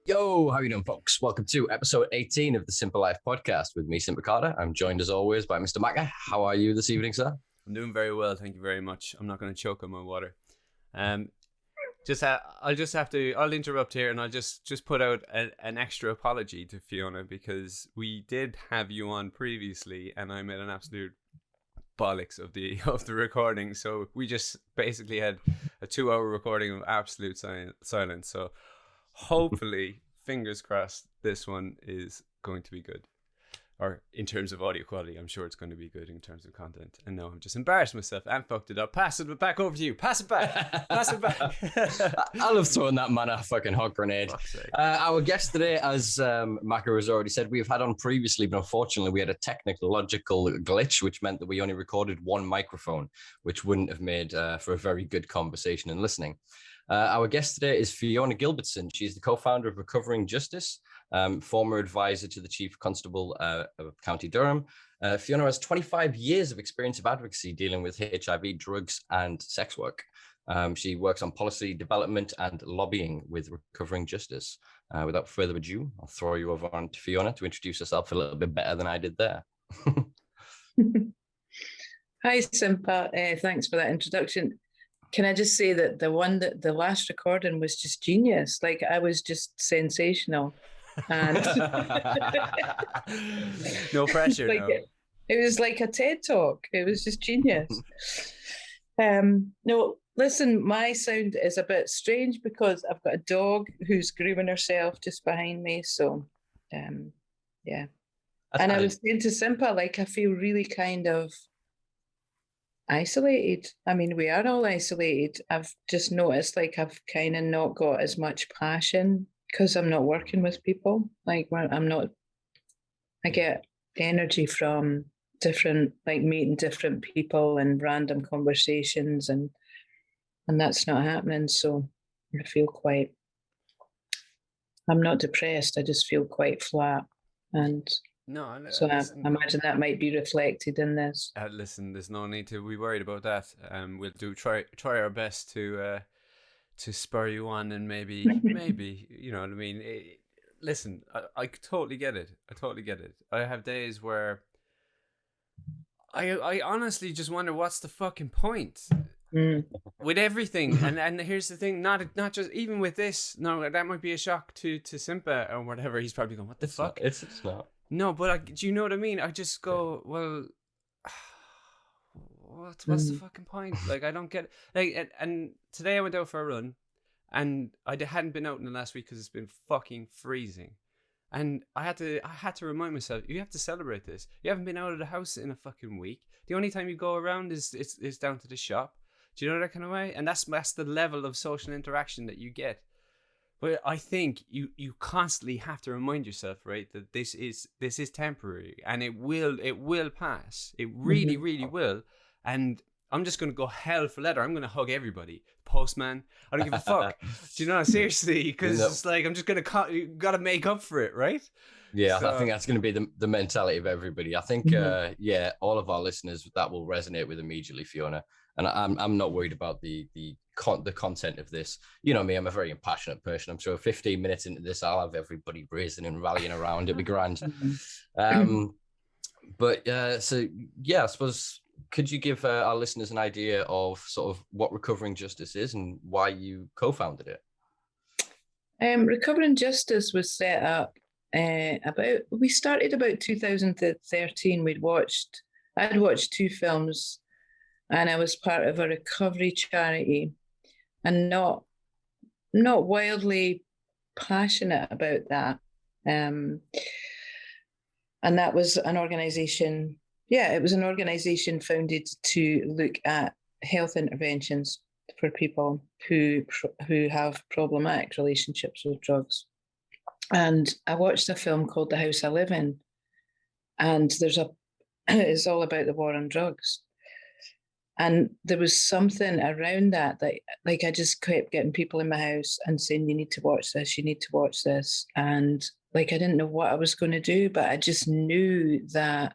Yo, how you doing, folks? Welcome to episode 18 of the Simpa Life Podcast with me, Simpa Carter. I'm joined as always by Mr. Macca. How are you this evening, sir? I'm doing very well, thank you very much. I'm not going to choke on my water. I'll interrupt here and I'll just put out an extra apology to Fiona, because we did have you on previously and I made an absolute bollocks of the recording. So we just basically had a 2-hour recording of absolute silence. So hopefully, fingers crossed, this one is going to be good. Or in terms of audio quality, I'm sure it's going to be good in terms of content. And now I'm just embarrassed myself and fucked it up. Pass it back over to you. Pass it back. Pass it back. I love throwing that man a fucking hot grenade. Our guest today, as Macca has already said, we've had on previously, but unfortunately we had a technological glitch, which meant that we only recorded one microphone, which wouldn't have made for a very good conversation and listening. Our guest today is Fiona Gilbertson. She's the co-founder of Recovering Justice, former advisor to the Chief Constable of County Durham. Fiona has 25 years of experience of advocacy dealing with HIV, drugs, and sex work. She works on policy development and lobbying with Recovering Justice. Without further ado, I'll throw you over on to Fiona to introduce herself a little bit better than I did there. Hi, Simpa. Thanks for that introduction. Can I just say that the last recording was just genius? Like, I was just sensational. And no pressure. It was like a TED talk. It was just genius. No, listen, my sound is a bit strange because I've got a dog who's grooming herself just behind me. So, yeah. And I was saying to Simpa, like, I feel really kind of isolated. I mean, we are all isolated. I've just noticed, like, I've kind of not got as much passion because I'm not working with people. Like, I get energy from different, like, meeting different people and random conversations, and that's not happening. So I feel I'm not depressed. I just feel quite flat. And so I imagine that might be reflected in this. Listen, there's no need to be worried about that. We'll try our best to spur you on, and maybe you know what I mean. Listen, I totally get it. I have days where I honestly just wonder what's the fucking point with everything. And here's the thing: not just even with this. No, that might be a shock to Simpa or whatever. He's probably going, "What the fuck?" It's not. No, but do you know what I mean? I just go, well, what's the fucking point? Like, I don't get it. Like, and today I went out for a run, and I hadn't been out in the last week because it's been fucking freezing, and I had to remind myself, you have to celebrate this. You haven't been out of the house in a fucking week. The only time you go around is down to the shop. Do you know that kind of way? And that's the level of social interaction that you get. But I think you constantly have to remind yourself, right, that this is temporary, and it will pass. It really, really will. And I'm just going to go hell for leather. I'm going to hug everybody. Postman, I don't give a fuck. Do you know, seriously? Because it's like, I'm just going to, you got to make up for it, right? Yeah, so I think that's going to be the mentality of everybody. I think, all of our listeners, that will resonate with immediately, Fiona. And I'm not worried about the content of this. You know me, I'm a very passionate person. I'm sure 15 minutes into this, I'll have everybody raising and rallying around. It'll be grand. I suppose, could you give our listeners an idea of sort of what Recovering Justice is and why you co-founded it? Recovering Justice was set up we started about 2013. I'd watched 2 films, and I was part of a recovery charity, and not wildly passionate about that. And that was an organization. Yeah, it was an organization founded to look at health interventions for people who have problematic relationships with drugs. And I watched a film called The House I Live In, and it's all about the war on drugs. And there was something around that, like, I just kept getting people in my house and saying, you need to watch this. And like, I didn't know what I was going to do, but I just knew that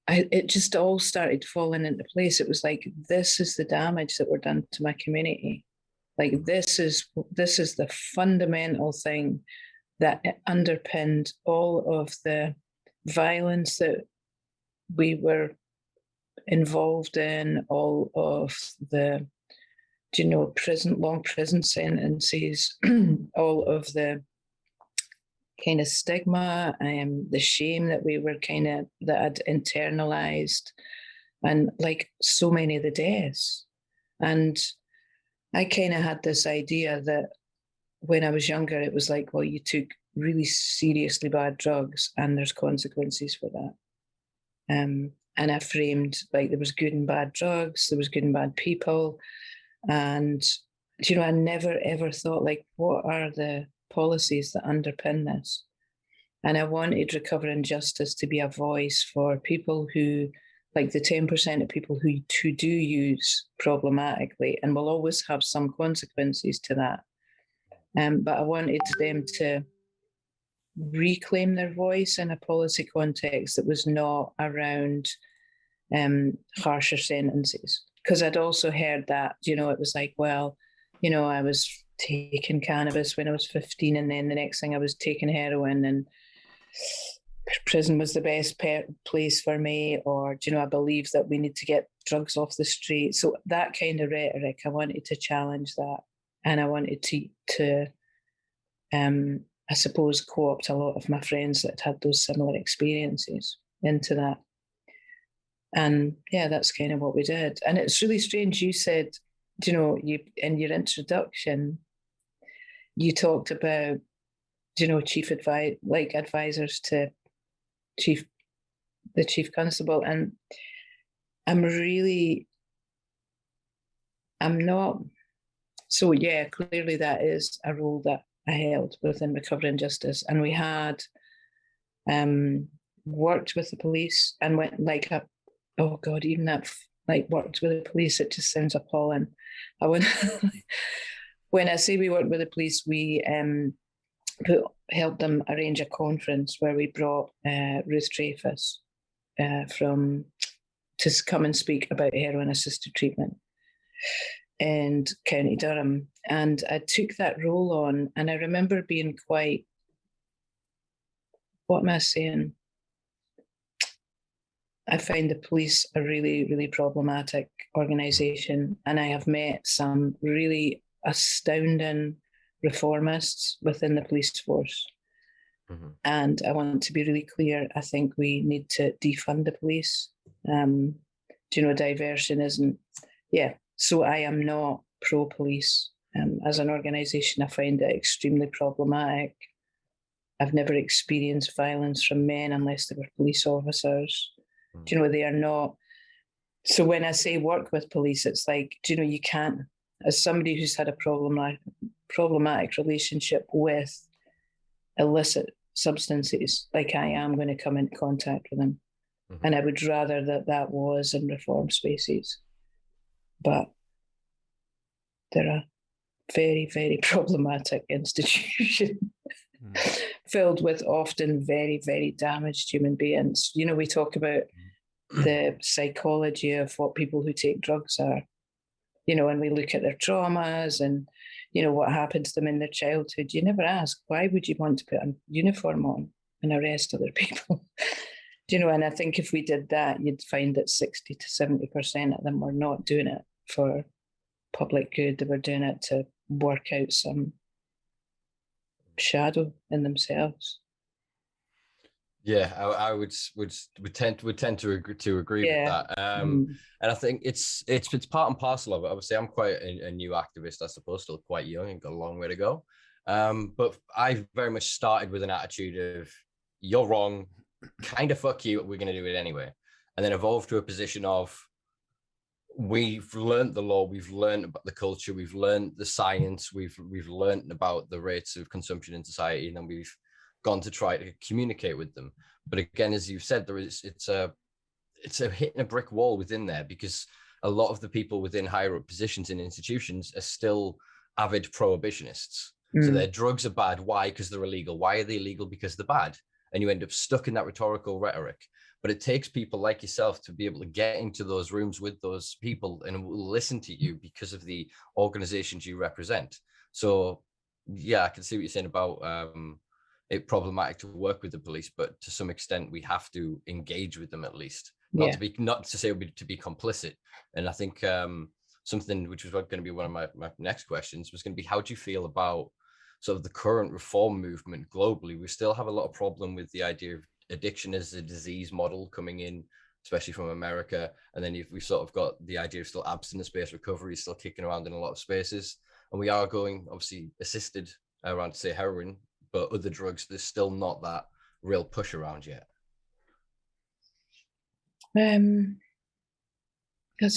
it just all started falling into place. It was like, this is the damage that we're done to my community. Like this is the fundamental thing that underpinned all of the violence that we were involved in, all of the, long prison sentences, all of the kind of stigma and the shame that we were that had internalized, and like so many of the deaths. And I kind of had this idea that when I was younger, it was like, well, you took really seriously bad drugs and there's consequences for that. And I framed like there was good and bad drugs, there was good and bad people. And, I never ever thought like, what are the policies that underpin this? And I wanted Recovering Justice to be a voice for people who, like the 10% of people who do use problematically, and will always have some consequences to that. But I wanted them to reclaim their voice in a policy context that was not around harsher sentences. Because I'd also heard that, it was like, well, I was taking cannabis when I was 15, and then the next thing I was taking heroin, and prison was the best place for me, or, I believe that we need to get drugs off the street. So that kind of rhetoric, I wanted to challenge that. And I wanted to I suppose, co-opt a lot of my friends that had those similar experiences into that. And yeah, that's kind of what we did. And it's really strange. You said, you in your introduction, you talked about, advisors to the chief constable. And I'm not. So yeah, clearly that is a role that I held within Recovering Justice. And we had worked with the police and went like a, oh God, even that, like worked with the police, it just sounds appalling. When I say we worked with the police, we helped them arrange a conference where we brought Ruth Dreyfus to come and speak about heroin-assisted treatment in County Durham. And I took that role on, and I remember being quite, what am I saying? I find the police a really, really problematic organisation, and I have met some really astounding reformists within the police force. Mm-hmm. And I want to be really clear, I think we need to defund the police. Diversion isn't, yeah. So I am not pro-police. As an organisation, I find it extremely problematic. I've never experienced violence from men unless they were police officers. They are not. So when I say work with police, it's like, you can't, as somebody who's had a problematic relationship with illicit substances, like I am going to come into contact with them. Mm-hmm. And I would rather that was in reform spaces. But they're a very, very problematic institution filled with often very, very damaged human beings. We talk about the psychology of what people who take drugs are, and we look at their traumas and, what happened to them in their childhood. You never ask, why would you want to put a uniform on and arrest other people? And I think if we did that, you'd find that 60 to 70% of them were not doing it for public good. They were doing it to work out some shadow in themselves. Yeah, I would tend to agree with that. And I think it's part and parcel of it. Obviously, I'm quite a new activist, I suppose, still quite young and got a long way to go. But I very much started with an attitude of, you're wrong, kind of fuck you, we're going to do it anyway. And then evolved to a position of, we've learned the law, we've learned about the culture, we've learned the science, we've learned about the rates of consumption in society, and then we've gone to try to communicate with them. But again, as you've said, it's a hitting a brick wall within there, because a lot of the people within higher up positions in institutions are still avid prohibitionists. So their drugs are bad. Why? Because they're illegal. Why are they illegal? Because they're bad. and you end up stuck in that rhetorical rhetoric. But it takes people like yourself to be able to get into those rooms with those people and will listen to you because of the organizations you represent. So yeah, I can see what you're saying about it problematic to work with the police, but to some extent we have to engage with them at least, not to say to be complicit. And I think something which was going to be one of my next questions was going to be, how do you feel about sort of the current reform movement globally? We still have a lot of problem with the idea of addiction as a disease model coming in, especially from America. And then we've sort of got the idea of still abstinence-based recovery still kicking around in a lot of spaces. And we are going, obviously, assisted around, say, heroin, but other drugs, there's still not that real push around yet. That's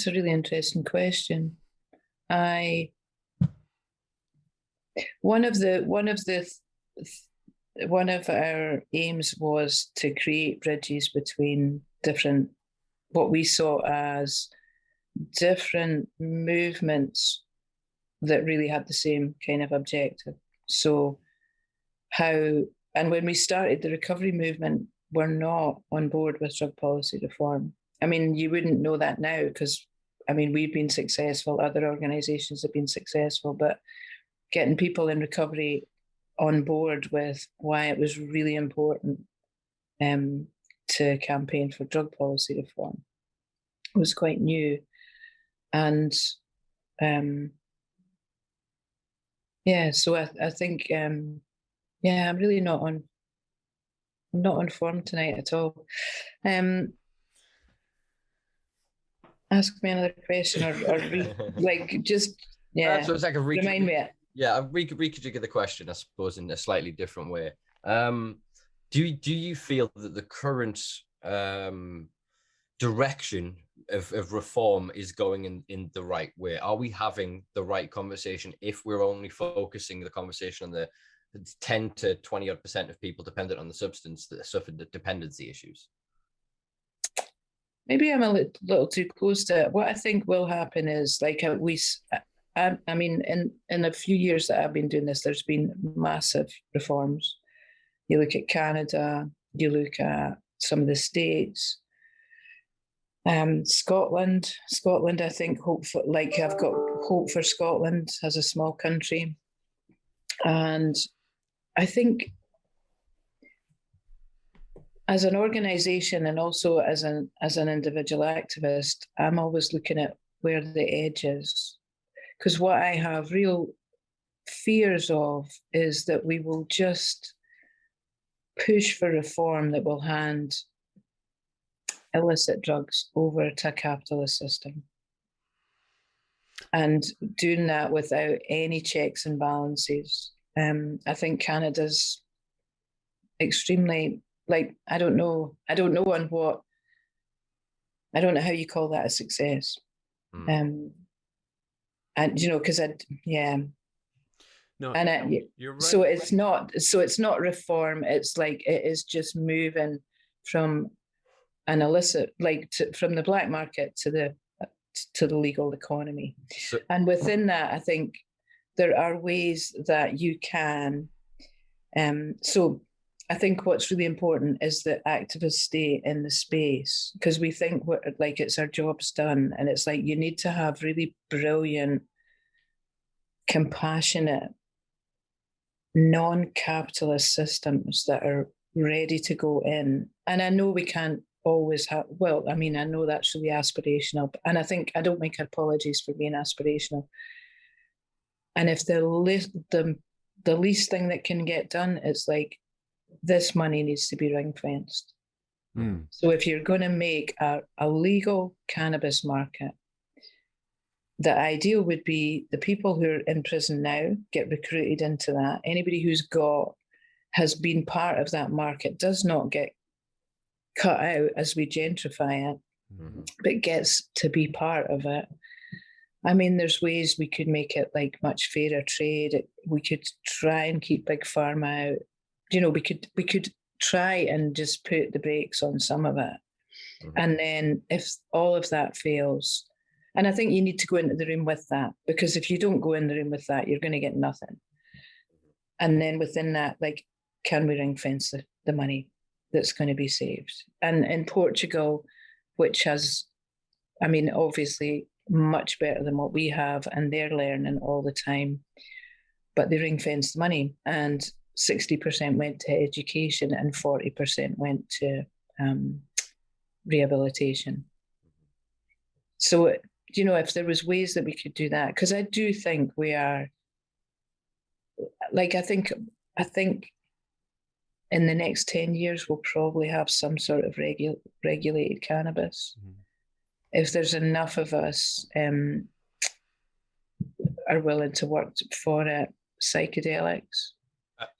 a really interesting question. One of our aims was to create bridges between what we saw as different movements that really had the same kind of objective. So when we started the recovery movement, we're not on board with drug policy reform. I mean, you wouldn't know that now because, I mean, we've been successful, other organizations have been successful, but getting people in recovery on board with why it was really important to campaign for drug policy reform was quite new. And so I think, I'm really not on form tonight at all. Ask me another question or So it's like remind me. Yeah, I'll rejigger the question, I suppose, in a slightly different way. Do you feel that the current direction of reform is going in the right way? Are we having the right conversation if we're only focusing the conversation on the 10 to 20% of people dependent on the substance that suffered the dependency issues? Maybe I'm a little too close to it. What I think will happen is, I mean, in a few years that I've been doing this, there's been massive reforms. You look at Canada, you look at some of the states, Scotland, I think, I've got hope for Scotland as a small country. And I think as an organization and also as an individual activist, I'm always looking at where the edge is. Because what I have real fears of is that we will just push for reform that will hand illicit drugs over to a capitalist system. And doing that without any checks and balances. I think Canada's extremely, I don't know how you call that a success. And because no, and you're right. So it's not reform. It's it is just moving from an illicit, from the black market to the legal economy. And within that, I think there are ways that you can. So I think what's really important is that activists stay in the space, because we think it's our job's done, and it's you need to have really brilliant, compassionate, non-capitalist systems that are ready to go in. And I know we can't always have, I know that's really aspirational, and I think I don't make apologies for being aspirational. And if the least thing that can get done is this money needs to be ring-fenced. So if you're going to make a legal cannabis market, the ideal would be the people who are in prison now get recruited into that. Anybody has been part of that market does not get cut out as we gentrify it, but gets to be part of it. I mean, there's ways we could make it much fairer trade. We could try and keep big pharma out. We could try and just put the brakes on some of it. And then if all of that fails, and I think you need to go into the room with that, because if you don't go in the room with that, you're going to get nothing. And then within that, can we ring fence the money? that's going to be saved. And in Portugal, which has, I mean, obviously much better than what we have, and they're learning all the time, but they ring-fenced money, and 60% went to education and 40% went to rehabilitation. So, you know, if there was ways that we could do that, because I do think we are, like, I think in the next 10 years, we'll probably have some sort of regulated cannabis. Mm-hmm. If there's enough of us are willing to work for it. Psychedelics.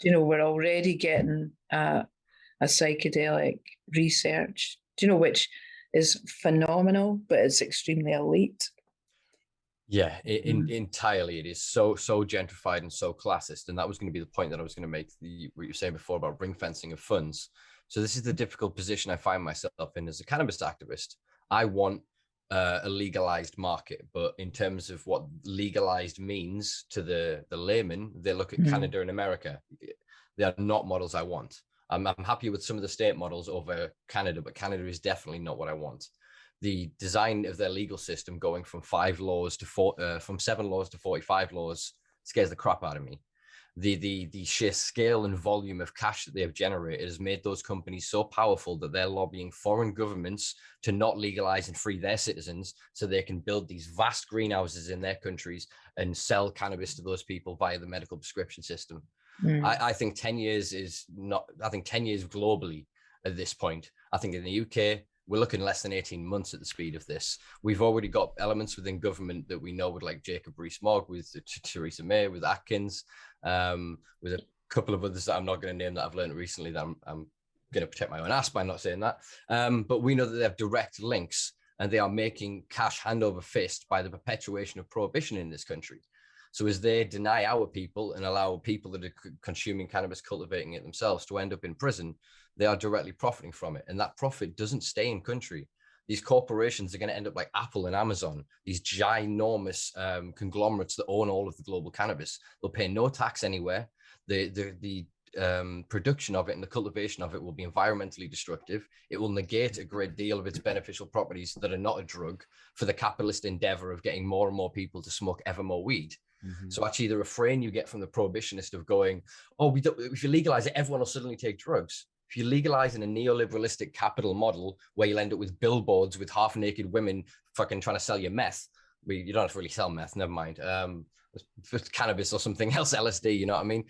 You know, we're already getting a psychedelic research, you know, which is phenomenal, but it's extremely elite. Yeah, entirely. It is so gentrified and so classist. And that was going to be the point that I was going to make, what you were saying before about ring fencing of funds. So this is the difficult position I find myself in as a cannabis activist. I want a legalized market, but in terms of what legalized means to the layman, they look at Canada and America. They are not models I want. I'm happy with some of the state models over Canada, but Canada is definitely not what I want. The design of their legal system going from 7 laws to 45 laws scares the crap out of me. The sheer scale and volume of cash that they have generated has made those companies so powerful that they're lobbying foreign governments to not legalize and free their citizens so they can build these vast greenhouses in their countries and sell cannabis to those people via the medical prescription system. I think 10 years is not, I think 10 years globally at this point. I think in the UK, we're looking less than 18 months at the speed of this. We've already got elements within government that we know with, like Jacob Rees-Mogg, with Theresa May, with Atkins, with a couple of others that I'm not going to name that I've learned recently that I'm going to protect my own ass by not saying that. But we know that they have direct links and they are making cash hand over fist by the perpetuation of prohibition in this country. So as they deny our people and allow people that are consuming cannabis, cultivating it themselves to end up in prison, they are directly profiting from it. And that profit doesn't stay in country. These corporations are going to end up like Apple and Amazon, these ginormous conglomerates that own all of the global cannabis. They'll pay no tax anywhere. The production of it and the cultivation of it will be environmentally destructive. It will negate a great deal of its beneficial properties that are not a drug for the capitalist endeavor of getting more and more people to smoke ever more weed. Mm-hmm. So actually the refrain you get from the prohibitionist of going, oh, if you legalize it, everyone will suddenly take drugs. If you legalize in a neoliberalistic capital model where you'll end up with billboards with half-naked women fucking trying to sell you meth, you don't have to really sell meth, never mind. Cannabis or something else, LSD, you know what I mean?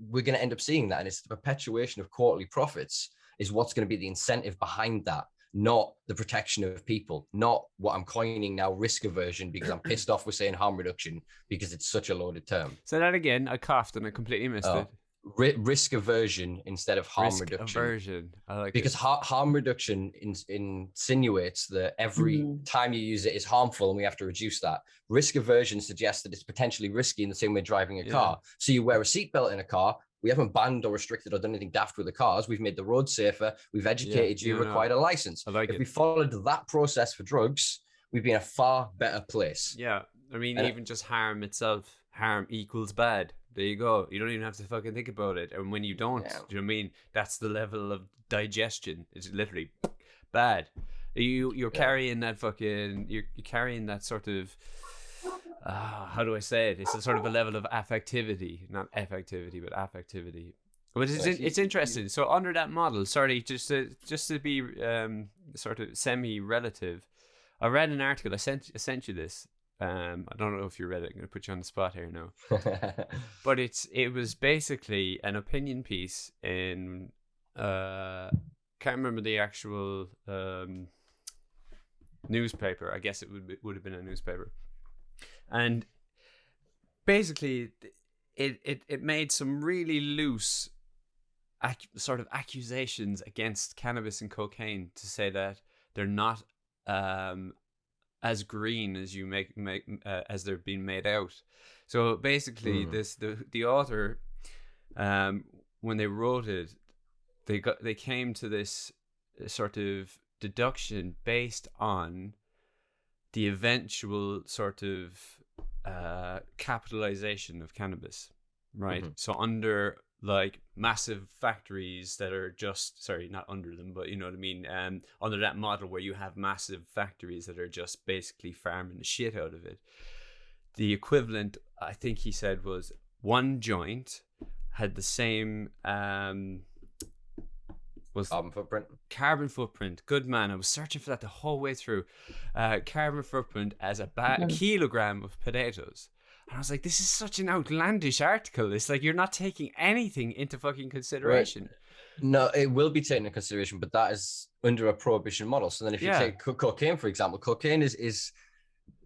We're going to end up seeing that. And it's the perpetuation of quarterly profits is what's going to be the incentive behind that, not the protection of people, not what I'm coining now, risk aversion, because I'm pissed off with saying harm reduction because it's such a loaded term. Say that again. I coughed and I completely missed it. Risk aversion instead of harm reduction. Aversion. I like because harm reduction insinuates that every time you use it is harmful and we have to reduce that. Risk aversion suggests that it's potentially risky in the same way driving a car. So you wear a seatbelt in a car. We haven't banned or restricted or done anything daft with the cars. We've made the road safer. We've educated you, required a license. If we followed that process for drugs, we'd be in a far better place. Yeah. I mean, even just harm itself, harm equals bad. There you go. You don't even have to fucking think about it. And when you don't, do you know what I mean? That's the level of digestion. It's literally bad. You're carrying that fucking, you're carrying that sort of, how do I say it? It's a sort of a level of affectivity, not effectivity, but affectivity. But it's interesting. So under that model, sorry, just to be sort of semi-relative, I read an article. I sent you this. I don't know if you read it. I'm going to put you on the spot here now. But it was basically an opinion piece in can't remember the actual newspaper. I guess it would have been a newspaper. And basically it made some really loose sort of accusations against cannabis and cocaine to say that they're not as green as you make as they're being made out. So basically the author when they wrote it, they came to this sort of deduction based on the eventual sort of capitalization of cannabis, right? So under like massive factories that are just, sorry, not under them, but you know what I mean, under that model where you have massive factories that are just basically farming the shit out of it. The equivalent, I think he said, was one joint had the same was carbon footprint. Good man. I was searching for that the whole way through. Carbon footprint as a kilogram of potatoes. And I was like, this is such an outlandish article. It's like you're not taking anything into fucking consideration. Right. No, it will be taken into consideration, but that is under a prohibition model. So then if you take cocaine, for example, cocaine is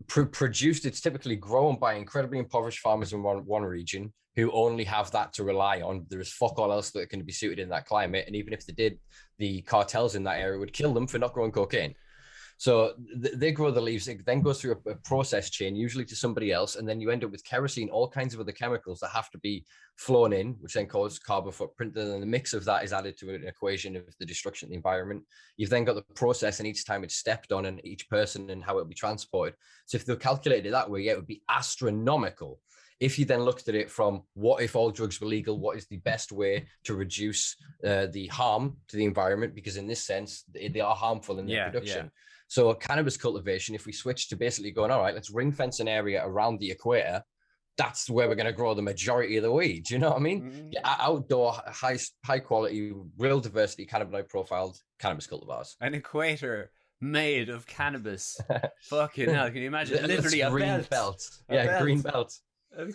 produced, it's typically grown by incredibly impoverished farmers in one region who only have that to rely on. There is fuck all else that can be suited in that climate. And even if they did, the cartels in that area would kill them for not growing cocaine. So they grow the leaves. It then goes through a process chain, usually to somebody else. And then you end up with kerosene, all kinds of other chemicals that have to be flown in, which then causes carbon footprint. And then the mix of that is added to an equation of the destruction of the environment. You've then got the process, and each time it's stepped on, and each person and how it'll be transported. So if they're calculated that way, it would be astronomical. If you then looked at it from what if all drugs were legal, what is the best way to reduce the harm to the environment? Because in this sense, they are harmful in their production. So cannabis cultivation, if we switch to basically going, all right, let's ring fence an area around the equator, that's where we're going to grow the majority of the weed. Do you know what I mean? Mm-hmm. Outdoor, high quality, real diversity, cannabinoid profiled cannabis cultivars. An equator made of cannabis. Fucking hell, can you imagine? Literally a green belt. Green belt.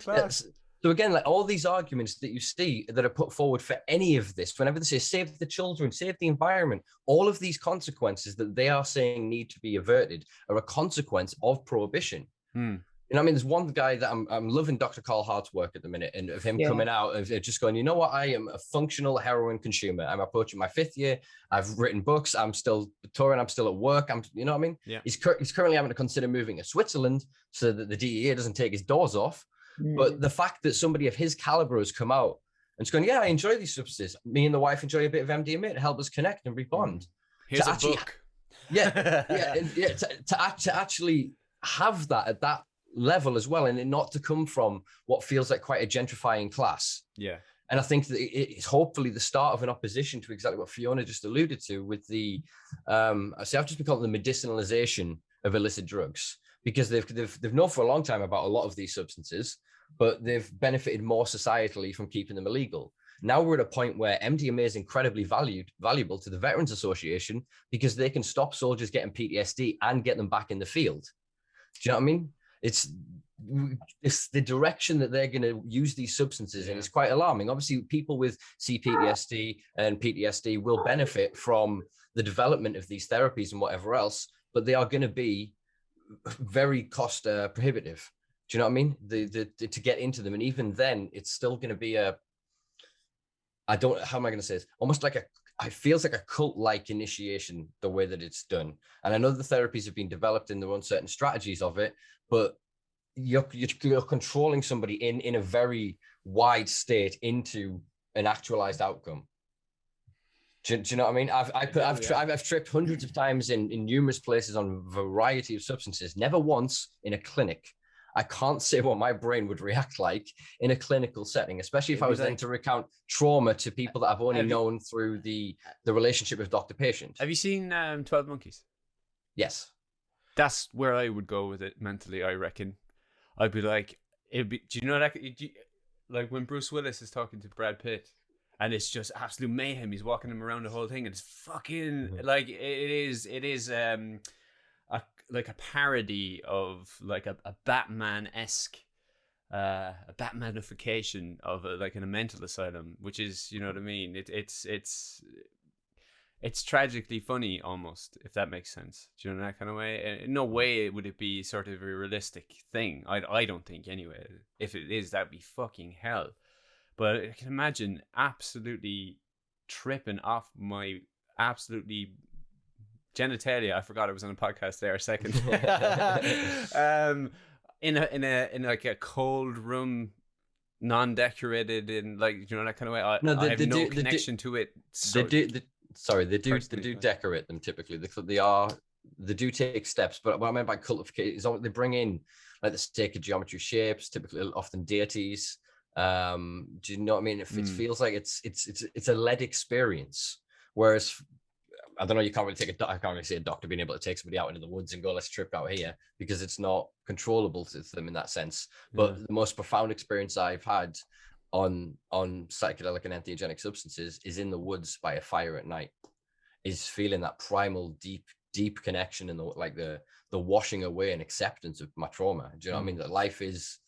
Yes. So again, like all these arguments that you see that are put forward for any of this, whenever they say save the children, save the environment, all of these consequences that they are saying need to be averted are a consequence of prohibition. You know what I mean? There's one guy that I'm loving Dr. Carl Hart's work at the minute, and of him coming out of just going, you know what? I am a functional heroin consumer. I'm approaching my 5th year. I've written books. I'm still touring. I'm still at work. You know what I mean? Yeah. He's currently having to consider moving to Switzerland so that the DEA doesn't take his doors off. But the fact that somebody of his caliber has come out and it's going, yeah, I enjoy these substances. Me and the wife enjoy a bit of MDMA to help us connect and rebond. Here's a book. To actually have that at that level as well, and it not to come from what feels like quite a gentrifying class. Yeah. And I think that it's hopefully the start of an opposition to exactly what Fiona just alluded to with the, I've just been calling the medicinalization of illicit drugs, because they've known for a long time about a lot of these substances, but they've benefited more societally from keeping them illegal. Now we're at a point where MDMA is incredibly valuable to the Veterans Association because they can stop soldiers getting PTSD and get them back in the field. Do you know what I mean? It's the direction that they're going to use these substances, and it's quite alarming. Obviously, people with CPTSD and PTSD will benefit from the development of these therapies and whatever else, but they are going to be very cost prohibitive. Do you know what I mean? To get into them, and even then, it's still going to be how am I going to say this? Almost like it feels like a cult-like initiation, the way that it's done. And I know the therapies have been developed and there are certain strategies of it, but you're controlling somebody in a very wide state into an actualized outcome. Do you know what I mean? I've tripped hundreds of times in numerous places on a variety of substances, never once in a clinic. I can't say what my brain would react like in a clinical setting, especially if I was then to recount trauma to people that I've only known through the relationship of doctor-patient. Have you seen 12 Monkeys? Yes. That's where I would go with it mentally, I reckon. I'd be like, do you know that? Like when Bruce Willis is talking to Brad Pitt, and it's just absolute mayhem. He's walking him around the whole thing, and it's fucking like it is like a parody of like a Batman-esque, a Batmanification of like in a mental asylum, which is, you know what I mean? It's tragically funny almost, if that makes sense. Do you know, that kind of way? In no way would it be sort of a realistic thing. I don't think anyway. If it is, that'd be fucking hell. But I can imagine absolutely tripping off my absolutely genitalia. I forgot I was on a podcast there a second. in like a cold room, non-decorated, in like, you know, that kind of way. I have no connection to it. So they do decorate them typically. They do take steps, but what I meant by cultification is they bring in like the sacred geometry shapes, typically often deities. Do you know what I mean? If it feels like it's a led experience, whereas I don't know, you can't really I can't really see a doctor being able to take somebody out into the woods and go, let's trip out here, because it's not controllable to them in that sense. But the most profound experience I've had on psychedelic and entheogenic substances is in the woods by a fire at night, is feeling that primal deep connection and the washing away and acceptance of my trauma. Do you know what I mean? That life is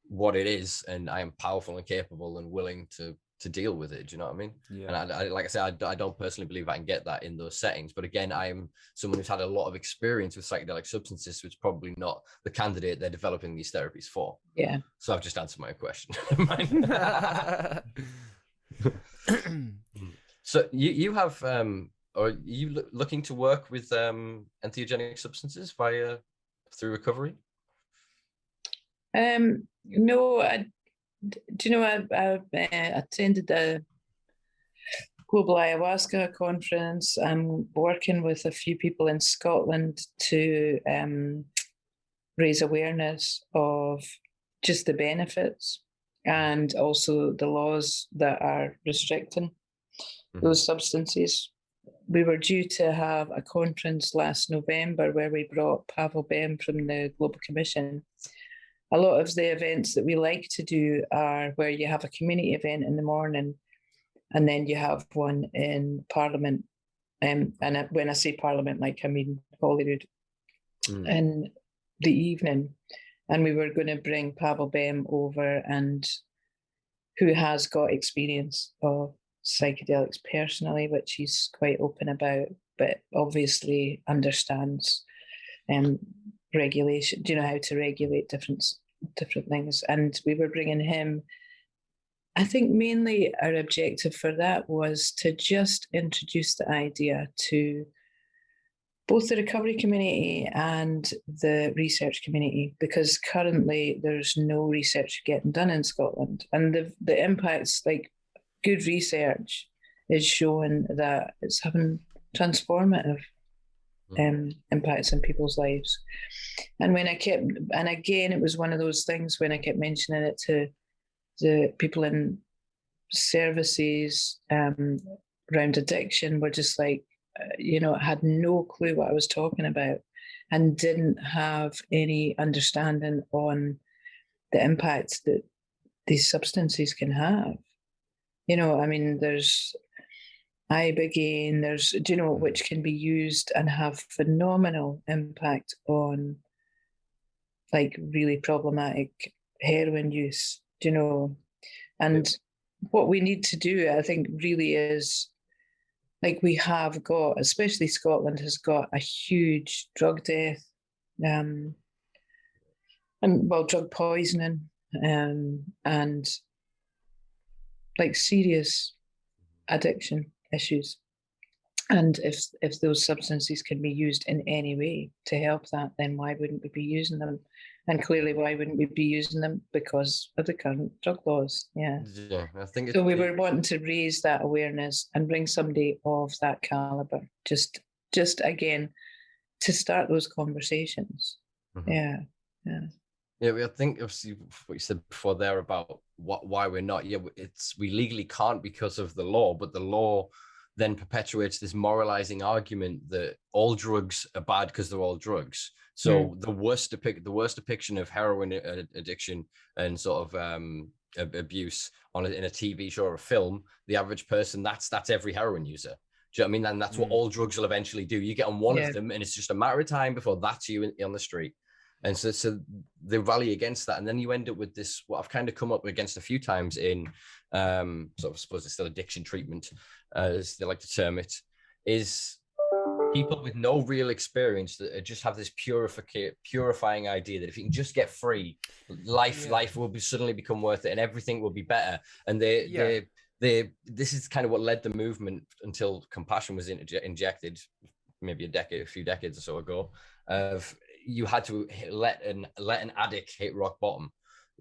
what it is, and I am powerful and capable and willing to deal with it. Do you know what I mean? Yeah. And I like I said, I don't personally believe I can get that in those settings. But again, I am someone who's had a lot of experience with psychedelic substances, so it's probably not the candidate they're developing these therapies for. Yeah. So I've just answered my question. So you have, or are you looking to work with entheogenic substances through recovery? No, do you know, I attended a global ayahuasca conference. I'm working with a few people in Scotland to raise awareness of just the benefits and also the laws that are restricting those substances. We were due to have a conference last November where we brought Pavel Bem from the Global Commission. A lot of the events that we like to do are where you have a community event in the morning and then you have one in Parliament. And when I say Parliament, like I mean Holyrood, in the evening. And we were going to bring Pavel Bem over, and who has got experience of psychedelics personally, which he's quite open about, but obviously understands regulation. Do you know how to regulate different things? And we were bringing him. I think mainly our objective for that was to just introduce the idea to both the recovery community and the research community, because currently there's no research getting done in Scotland, and the impacts, like good research is showing that it's having transformative impacts in people's lives. And again, it was one of those things when I kept mentioning it to the people in services around addiction, were just like, had no clue what I was talking about and didn't have any understanding on the impacts that these substances can have. I mean, there's ibogaine, which can be used and have phenomenal impact on like really problematic heroin use, and what we need to do, I think, really is, like, we have got, especially Scotland has got a huge drug death, and drug poisoning, and like serious addiction issues. And if those substances can be used in any way to help that, then why wouldn't we be using them? And clearly, why wouldn't we be using them? Because of the current drug laws. Yeah, I think so. We were wanting to raise that awareness and bring somebody of that caliber, just again, to start those conversations. Yeah. I think obviously what you said before there about why we're not. Yeah, we legally can't because of the law, but the law then perpetuates this moralizing argument that all drugs are bad because they're all drugs. So the worst depiction of heroin addiction and sort of abuse in a TV show or a film, the average person, that's every heroin user. Do you know what I mean? And that's what all drugs will eventually do. You get on one of them, and it's just a matter of time before that's you on the street. And so they rally against that, and then you end up with this. What I've kind of come up against a few times in sort of, I suppose it's still addiction treatment, as they like to term it, is people with no real experience that just have this purifying idea that if you can just get free, life will suddenly become worth it, and everything will be better. And this is kind of what led the movement until compassion was injected, maybe a few decades or so ago. Of you had to let an addict hit rock bottom.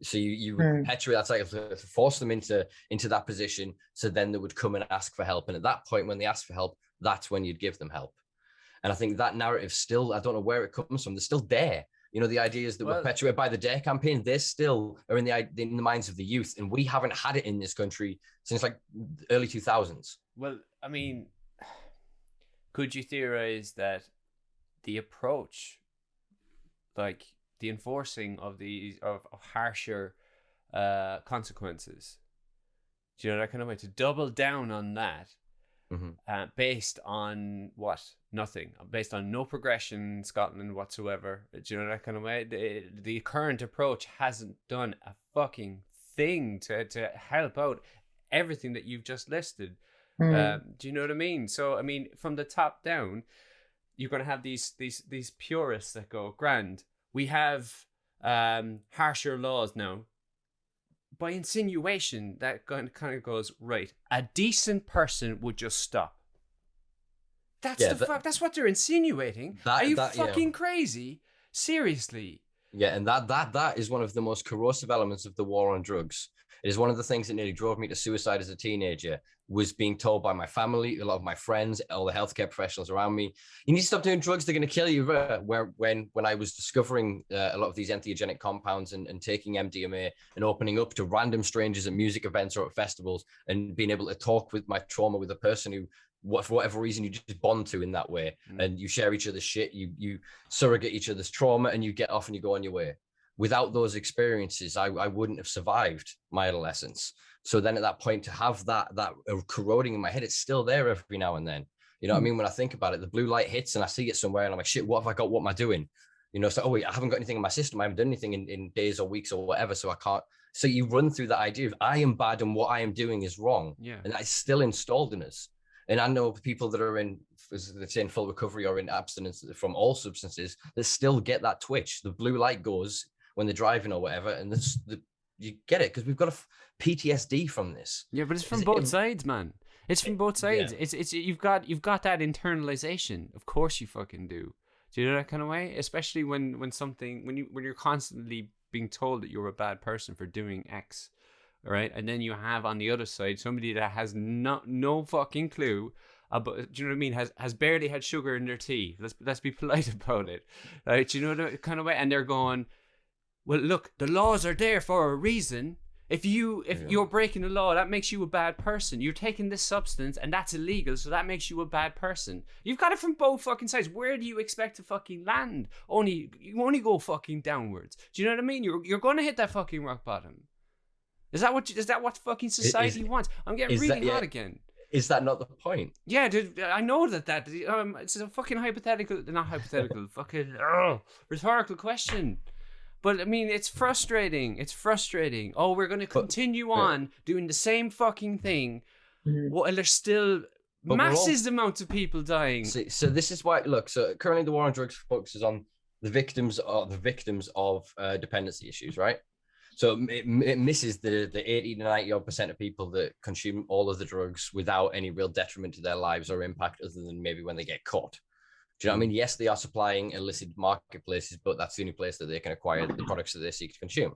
So you would perpetuate that cycle to force them into that position, so then they would come and ask for help. And at that point, when they ask for help, that's when you'd give them help. And I think that narrative still, I don't know where it comes from, they're still there. You know, the ideas that were perpetuated by the Dare campaign, they still are in the minds of the youth, and we haven't had it in this country since like early 2000s. Well, I mean, could you theorize that the approach, like the enforcing of these of harsher consequences, do you know, that kind of way, to double down on that, based on what? Nothing. Based on no progression in Scotland whatsoever. Do you know, that kind of way? The current approach hasn't done a fucking thing to help out everything that you've just listed. Do you know what I mean? So, I mean, from the top down, you're going to have these purists that go, grand, we have harsher laws now. By insinuation, that kind of goes, right, a decent person would just stop. That's what they're insinuating. Are you fucking crazy? Seriously? Yeah, and that is one of the most corrosive elements of the war on drugs. It is one of the things that nearly drove me to suicide as a teenager, was being told by my family, a lot of my friends, all the healthcare professionals around me, you need to stop doing drugs, they're going to kill you. When I was discovering a lot of these entheogenic compounds and taking MDMA and opening up to random strangers at music events or at festivals and being able to talk with my trauma with a person who, for whatever reason, you just bond to in that way, and you share each other's shit, you surrogate each other's trauma, and you get off and you go on your way. Without those experiences, I wouldn't have survived my adolescence. So then at that point, to have that corroding in my head, it's still there every now and then. You know what I mean? When I think about it, the blue light hits and I see it somewhere and I'm like, shit, what have I got? What am I doing? You know, so, oh wait, I haven't got anything in my system. I haven't done anything in days or weeks or whatever. So I can't. So you run through that idea of I am bad and what I am doing is wrong. Yeah. And that is still installed in us. And I know people that are in, as they say, in full recovery or in abstinence from all substances that still get that twitch. The blue light goes when they're driving or whatever, and you get it because we've got a PTSD from this. Yeah, but it's from both sides, man. It's from both sides. Yeah. It's you've got that internalization. Of course you fucking do. Do you know that kind of way? Especially when you're constantly being told that you're a bad person for doing X, right? And then you have on the other side somebody that has no fucking clue about, do you know what I mean? Has barely had sugar in their tea. Let's be polite about it, right? Do you know that kind of way? And they're going, well, look, the laws are there for a reason. If you're breaking the law, that makes you a bad person. You're taking this substance and that's illegal, so that makes you a bad person. You've got it from both fucking sides. Where do you expect to fucking land? You only go fucking downwards. Do you know what I mean? You're going to hit that fucking rock bottom. Is that what fucking society wants? I'm getting really hot again. Is that not the point? Yeah, dude, I know that it's a fucking fucking rhetorical question. But I mean, it's frustrating. Oh, we're going to continue on doing the same fucking thing while there's still massive amounts of people dying. So this is why, look, so currently the war on drugs focuses on the victims of dependency issues, right? So it misses the 80 to 90% of people that consume all of the drugs without any real detriment to their lives or impact other than maybe when they get caught. Do you know what I mean? Yes, they are supplying illicit marketplaces, but that's the only place that they can acquire the products that they seek to consume.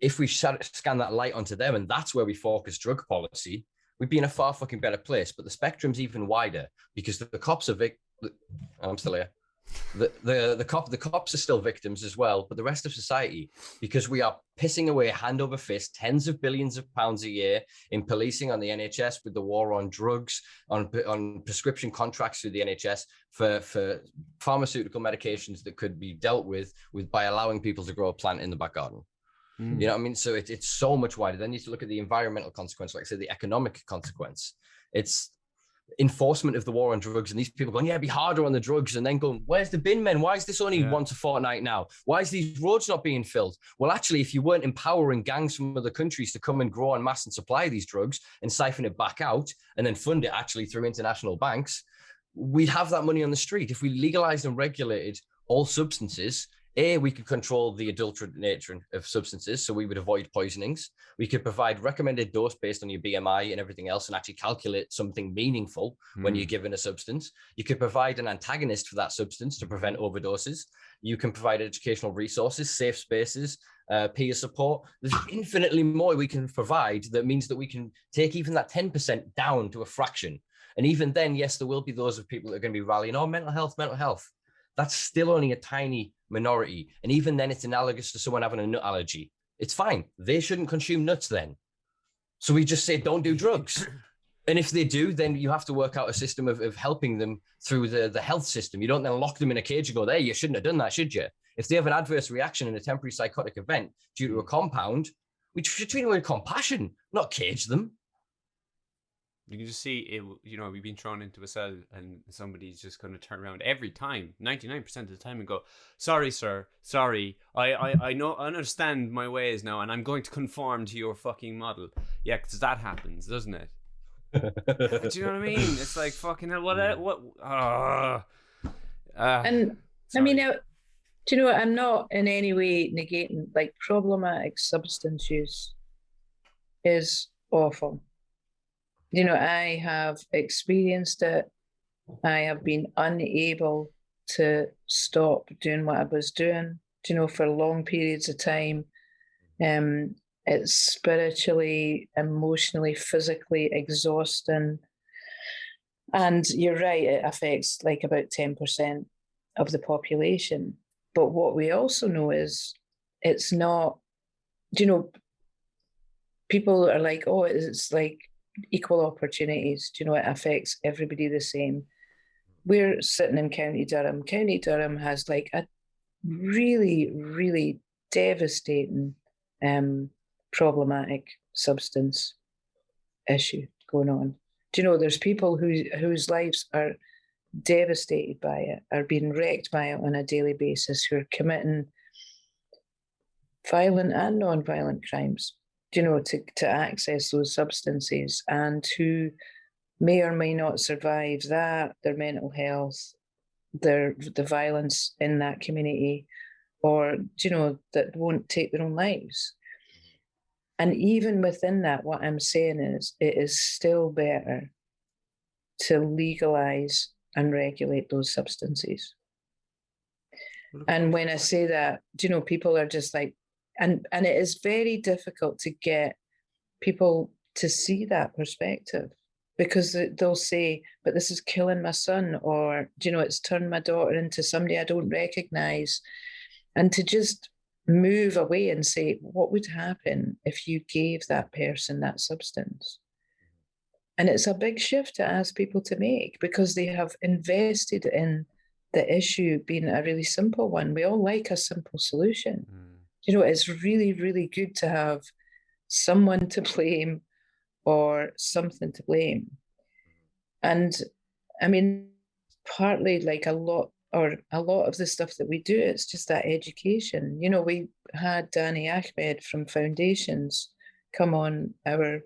If we scan that light onto them and that's where we focus drug policy, we'd be in a far fucking better place. But the spectrum's even wider because the cops are I'm still here. The cops are still victims as well, but the rest of society, because we are pissing away hand over fist tens of billions of pounds a year in policing on the NHS with the war on drugs, on prescription contracts through the NHS for pharmaceutical medications that could be dealt with by allowing people to grow a plant in the back garden. You know what I mean? So it's so much wider. Then you need to look at the environmental consequence, like say the economic consequence. It's enforcement of the war on drugs, and these people going, yeah, be harder on the drugs, and then going, where's the bin men? Why is this only once a fortnight now? Why is these roads not being filled? Well, actually, if you weren't empowering gangs from other countries to come and grow en masse and supply these drugs and siphon it back out and then fund it actually through international banks, we'd have that money on the street. If we legalized and regulated all substances, we could control the adulterant nature of substances, so we would avoid poisonings. We could provide recommended dose based on your BMI and everything else and actually calculate something meaningful when you're given a substance. You could provide an antagonist for that substance to prevent overdoses. You can provide educational resources, safe spaces, peer support. There's infinitely more we can provide that means that we can take even that 10% down to a fraction. And even then, yes, there will be those of people that are going to be rallying, mental health. That's still only a tiny minority. And even then, it's analogous to someone having a nut allergy. It's fine. They shouldn't consume nuts then. So we just say, don't do drugs. And if they do, then you have to work out a system of helping them through the health system. You don't then lock them in a cage and go, there, you shouldn't have done that, should you? If they have an adverse reaction in a temporary psychotic event due to a compound, we should treat them with compassion, not cage them. You can just see it, we've been thrown into a cell and somebody's just going to turn around every time, 99% of the time, and go, sorry, sir, sorry. I know, I understand my ways now, and I'm going to conform to your fucking model. Yeah, because that happens, doesn't it? Do you know what I mean? It's like, fucking hell, what? And sorry. I mean, do you know what? I'm not in any way negating, like, problematic substance use is awful. You know, I have experienced it. I have been unable to stop doing what I was doing, you know, for long periods of time. It's spiritually, emotionally, physically exhausting. And you're right, it affects like about 10% of the population. But what we also know is it's not, you know, people are like, oh, it's like equal opportunities. Do you know, it affects everybody the same. We're sitting in County Durham. County Durham has like a really, really devastating problematic substance issue going on. Do you know, there's people whose lives are devastated by it, are being wrecked by it on a daily basis, who are committing violent and non-violent crimes, you know, to access those substances, and who may or may not survive that, their mental health, the violence in that community, or, you know, that won't take their own lives. And even within that, what I'm saying is, it is still better to legalize and regulate those substances. And when I say that, you know, people are just like, and it is very difficult to get people to see that perspective, because they'll say, but this is killing my son, or, you know, it's turned my daughter into somebody I don't recognize. And to just move away and say, what would happen if you gave that person that substance? And it's a big shift to ask people to make, because they have invested in the issue being a really simple one. We all like a simple solution. You know, it's really, really good to have someone to blame or something to blame. And I mean, partly like a lot of the stuff that we do, it's just that education. You know, we had Danny Ahmed from Foundations come on our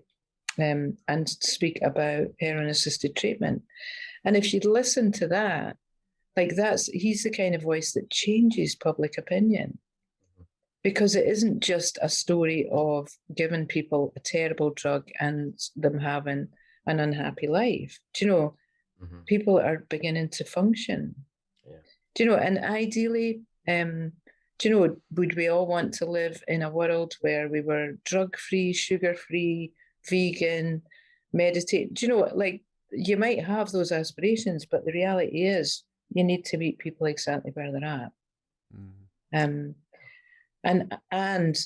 and speak about heroin-assisted treatment. And if you'd listen to that, like he's the kind of voice that changes public opinion, because it isn't just a story of giving people a terrible drug and them having an unhappy life. Do you know, people are beginning to function. Yeah. Do you know, and ideally, do you know, would we all want to live in a world where we were drug-free, sugar-free, vegan, meditate? Do you know, like, you might have those aspirations, but the reality is you need to meet people exactly where they're at. And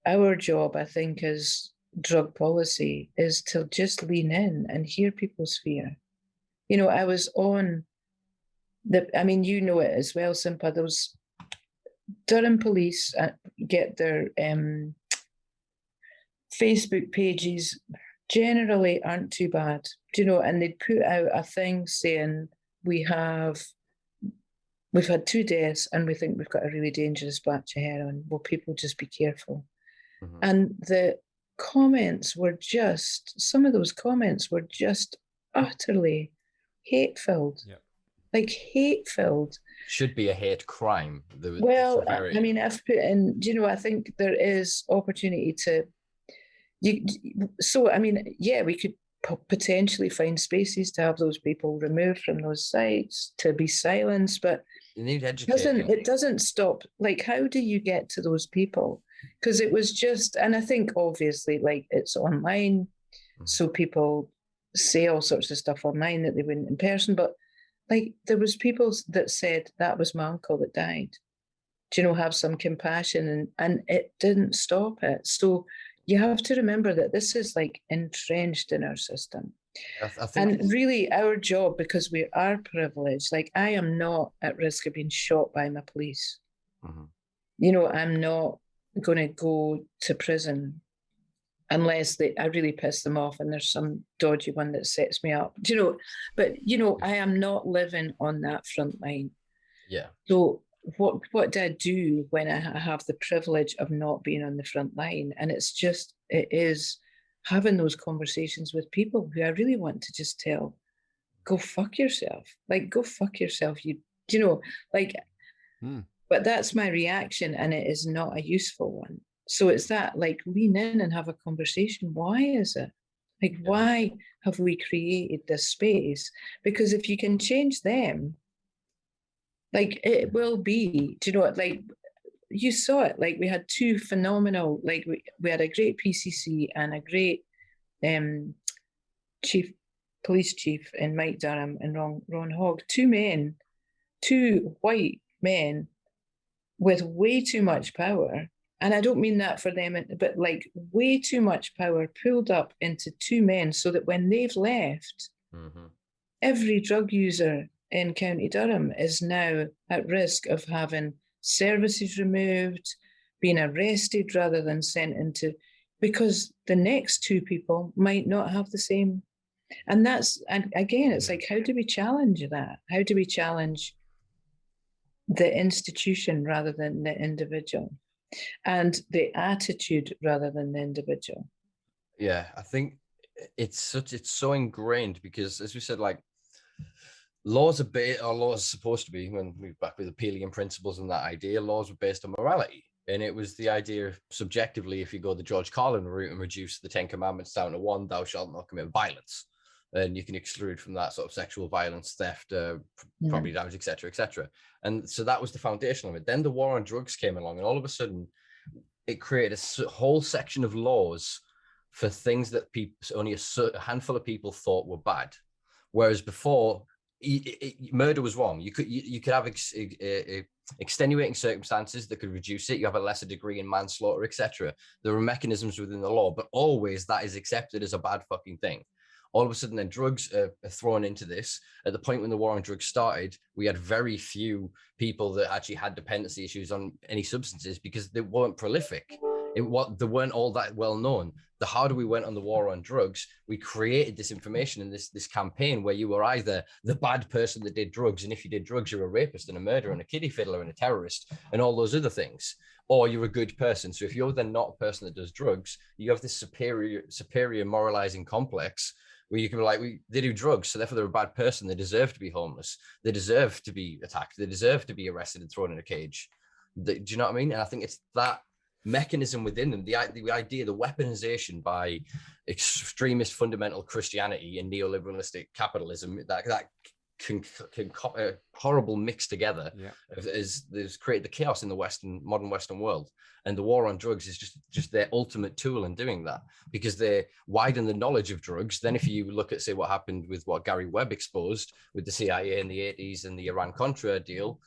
our job, I think, as drug policy is to just lean in and hear people's fear. You know, I was on you know it as well, Simpa, those Durham police get their Facebook pages generally aren't too bad, you know, and they'd put out a thing saying, we've had 2 deaths and we think we've got a really dangerous batch of heroin. Will people just be careful? And the comments were some of those comments were just utterly hate-filled. Yeah. Like, hate-filled. Should be a hate crime. I mean, I've put in, you know, I think there is opportunity to, we could potentially find spaces to have those people removed from those sites, to be silenced, but you need education. It doesn't stop. Like, how do you get to those people? Because it was just, and I think obviously, like, it's online, so people say all sorts of stuff online that they wouldn't in person, but like, there was people that said, that was my uncle that died. have some compassion, and it didn't stop it. So you have to remember that this is like entrenched in our system. I think and really our job, because we are privileged, like I am not at risk of being shot by my police. I'm not going to go to prison unless I really piss them off and there's some dodgy one that sets me up, but I am not living on that front line. Yeah. So what do I do when I have the privilege of not being on the front line? And it is having those conversations with people who I really want to just tell, go fuck yourself. Like, go fuck yourself. But that's my reaction, and it is not a useful one. So it's that, like, lean in and have a conversation. Why is it? Like, why have we created this space? Because if you can change them, like, it will be, like, you saw it, like, we had two phenomenal, like, we had a great PCC and a great police chief in Mike Durham and Ron Hogg, two white men with way too much power. And I don't mean that for them, but like way too much power pulled up into two men, so that when they've left, every drug user in County Durham is now at risk of having services removed, being arrested rather than sent into, because the next two people might not have the same. And again, it's like, how do we challenge that? How do we challenge the institution rather than the individual, and the attitude rather than the individual? Yeah, I think it's so ingrained, because as we said, like, laws are supposed to be, when we're back with the Pelian principles and that idea, laws were based on morality. And it was the idea of, subjectively, if you go the George Carlin route and reduce the 10 Commandments down to one, thou shalt not commit violence. And you can exclude from that sort of sexual violence, theft, property damage, etc. And so that was the foundation of it. Then the war on drugs came along, and all of a sudden it created a whole section of laws for things that only a handful of people thought were bad. Whereas before, murder was wrong. You could have extenuating circumstances that could reduce it. You have a lesser degree in manslaughter, etc. There were mechanisms within the law, but always that is accepted as a bad fucking thing. All of a sudden, then drugs are thrown into this. At the point when the war on drugs started, we had very few people that actually had dependency issues on any substances, because they weren't prolific. They weren't all that well known. The harder we went on the war on drugs, we created this information and this campaign where you were either the bad person that did drugs, and if you did drugs, you're a rapist and a murderer and a kiddie fiddler and a terrorist and all those other things, or you're a good person. So if you're then not a person that does drugs, you have this superior moralizing complex, where you can be like, they do drugs, so therefore they're a bad person. They deserve to be homeless. They deserve to be attacked. They deserve to be arrested and thrown in a cage. Do you know what I mean? And I think it's that mechanism within them, the idea, the weaponization by extremist fundamental Christianity and neoliberalistic capitalism, that can a horrible mix together, has created the chaos in the modern Western world. And the war on drugs is just their ultimate tool in doing that, because they widen the knowledge of drugs. Then if you look at, say, what happened with what Gary Webb exposed with the CIA in the 80s and the Iran-Contra deal,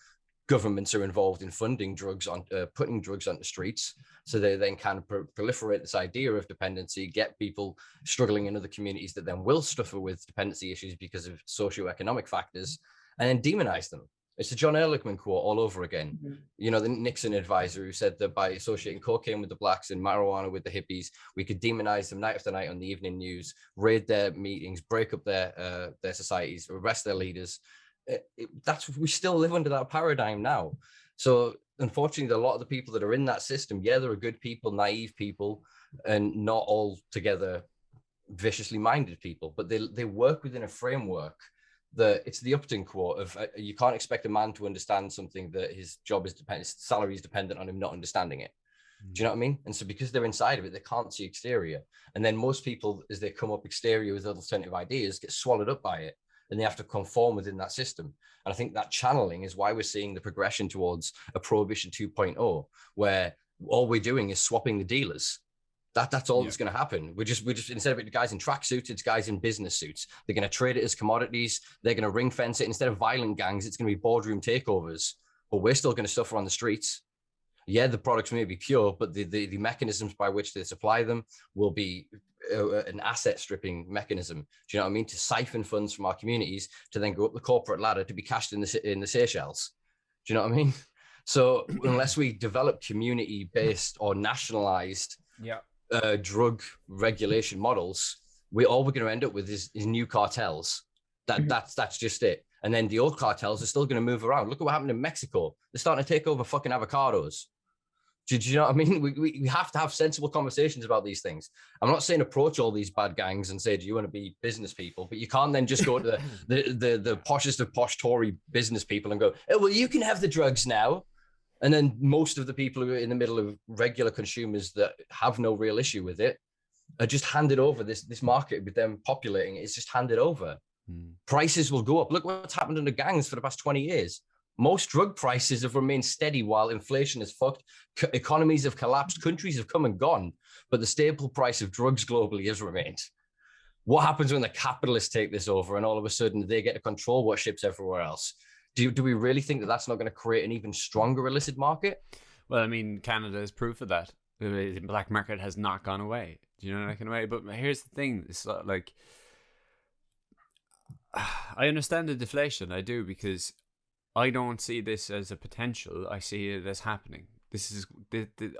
governments are involved in funding drugs, putting drugs on the streets. So they then kind of proliferate this idea of dependency, get people struggling in other communities that then will suffer with dependency issues because of socioeconomic factors, and then demonize them. It's a John Ehrlichman quote all over again. The Nixon advisor who said that by associating cocaine with the blacks and marijuana with the hippies, we could demonize them night after night on the evening news, raid their meetings, break up their societies, arrest their leaders. We still live under that paradigm now. So unfortunately, a lot of the people that are in that system, there are good people, naive people, and not all together viciously minded people, but they work within a framework that, it's the Upton quote of, you can't expect a man to understand something that his salary is dependent on him not understanding it. Do you know what I mean? And so because they're inside of it, they can't see exterior. And then most people, as they come up exterior with alternative ideas, get swallowed up by it, and they have to conform within that system. And I think that channeling is why we're seeing the progression towards a Prohibition 2.0, where all we're doing is swapping the dealers. That's all that's going to happen. We're just instead of it guys in tracksuits, it's guys in business suits. They're going to trade it as commodities. They're going to ring fence it. Instead of violent gangs, it's going to be boardroom takeovers. But we're still going to suffer on the streets. Yeah, the products may be pure, but the mechanisms by which they supply them will be an asset stripping mechanism. Do you know what I mean? To siphon funds from our communities to then go up the corporate ladder to be cashed in the Seychelles. Do you know what I mean? So unless we develop community-based or nationalized drug regulation models, all we're going to end up with is new cartels. That's just it. And then the old cartels are still going to move around. Look at what happened in Mexico. They're starting to take over fucking avocados. Do you know what I mean? We have to have sensible conversations about these things. I'm not saying approach all these bad gangs and say, do you want to be business people? But you can't then just go to the poshest of posh Tory business people and go, oh, well, you can have the drugs now. And then most of the people who are in the middle of regular consumers that have no real issue with it are just handed over this market with them populating it. It's just handed over. Prices will go up. Look what's happened in the gangs for the past 20 years. Most drug prices have remained steady while inflation is fucked. Economies have collapsed. Countries have come and gone. But the staple price of drugs globally has remained. What happens when the capitalists take this over and all of a sudden they get to control what ships everywhere else? Do we really think that that's not going to create an even stronger illicit market? Well, I mean, Canada is proof of that. The black market has not gone away. Do you know that kind of way? But here's the thing. It's like, I understand the deflation. I do, because I don't see this as a potential. I see it as happening. This is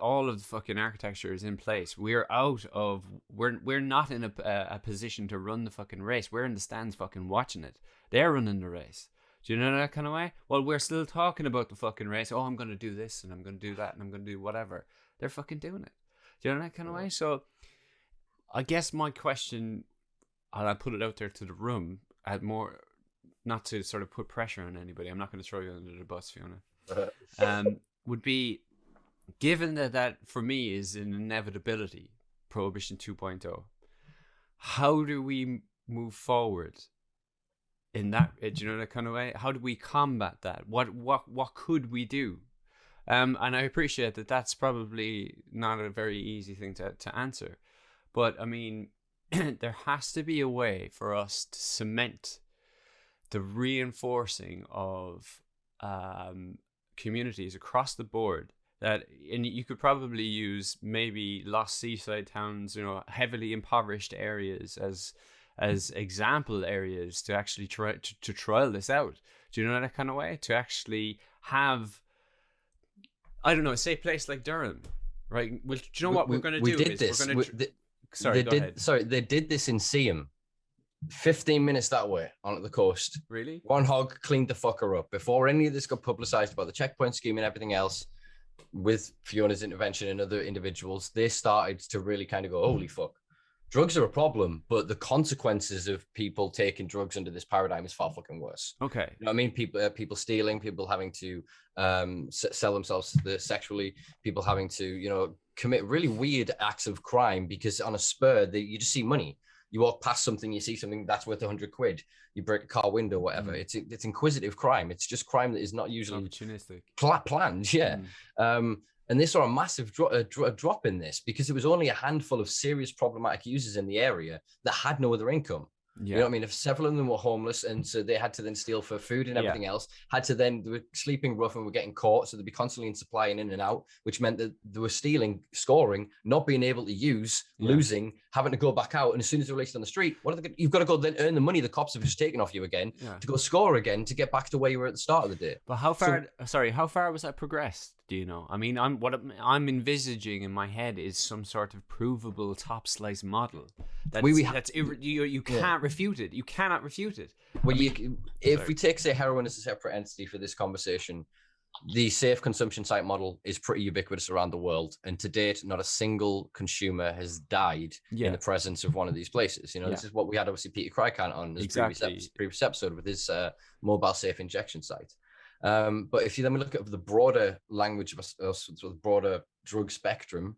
all of the fucking architecture is in place. We're not in a position to run the fucking race. We're in the stands fucking watching it. They're running the race. Do you know that kind of way? Well, we're still talking about the fucking race. Oh, I'm going to do this and I'm going to do that and I'm going to do whatever. They're fucking doing it. Do you know that kind of way? So I guess my question, and I put it out there to the room, more not to sort of put pressure on anybody. I'm not going to throw you under the bus, Fiona. Would be, given that for me is an inevitability, Prohibition 2.0, how do we move forward in that? Do you know that kind of way? How do we combat that? What could we do? And I appreciate that that's probably not a very easy thing to answer, but I mean, there has to be a way for us to cement the reinforcing of communities across the board. That, and you could probably use maybe lost seaside towns, heavily impoverished areas as example areas to actually try to trial this out. Do you know that kind of way? To actually have, I don't know, say a place like Durham, right? Well, do you know what we're going to do? They did this in Seaham. 15 minutes that way on the coast. Really? One hog cleaned the fucker up before any of this got publicized about the checkpoint scheme and everything else. With Fiona's intervention and other individuals, they started to really kind of go, holy fuck, drugs are a problem, but the consequences of people taking drugs under this paradigm is far fucking worse. Okay. You know what I mean? People stealing, people having to sell themselves sexually, people having to, commit really weird acts of crime because on a spur, you just see money. You walk past something, you see something that's worth $100. You break a car window, whatever. It's inquisitive crime. It's just crime that is not usually opportunistic, planned. Yeah. And they saw a massive drop in this because it was only a handful of serious problematic users in the area that had no other income. Yeah. You know what I mean? If several of them were homeless and so they had to then steal for food and everything else, they were sleeping rough and were getting caught. So they'd be constantly in supply and in and out, which meant that they were stealing, scoring, not being able to use, losing, having to go back out. And as soon as they're released on the street, you've got to go then earn the money the cops have just taken off you again to go score again to get back to where you were at the start of the day. But how far was that progressed? Do you know? I mean, what I'm envisaging in my head is some sort of provable top slice model. You can't refute it. You cannot refute it. Well, if we take, say, heroin as a separate entity for this conversation, the safe consumption site model is pretty ubiquitous around the world. And to date, not a single consumer has died in the presence of one of these places. This is what we had, obviously, Peter Crykant on his previous episode with his mobile safe injection site. But if you then look at the broader language of the broader drug spectrum,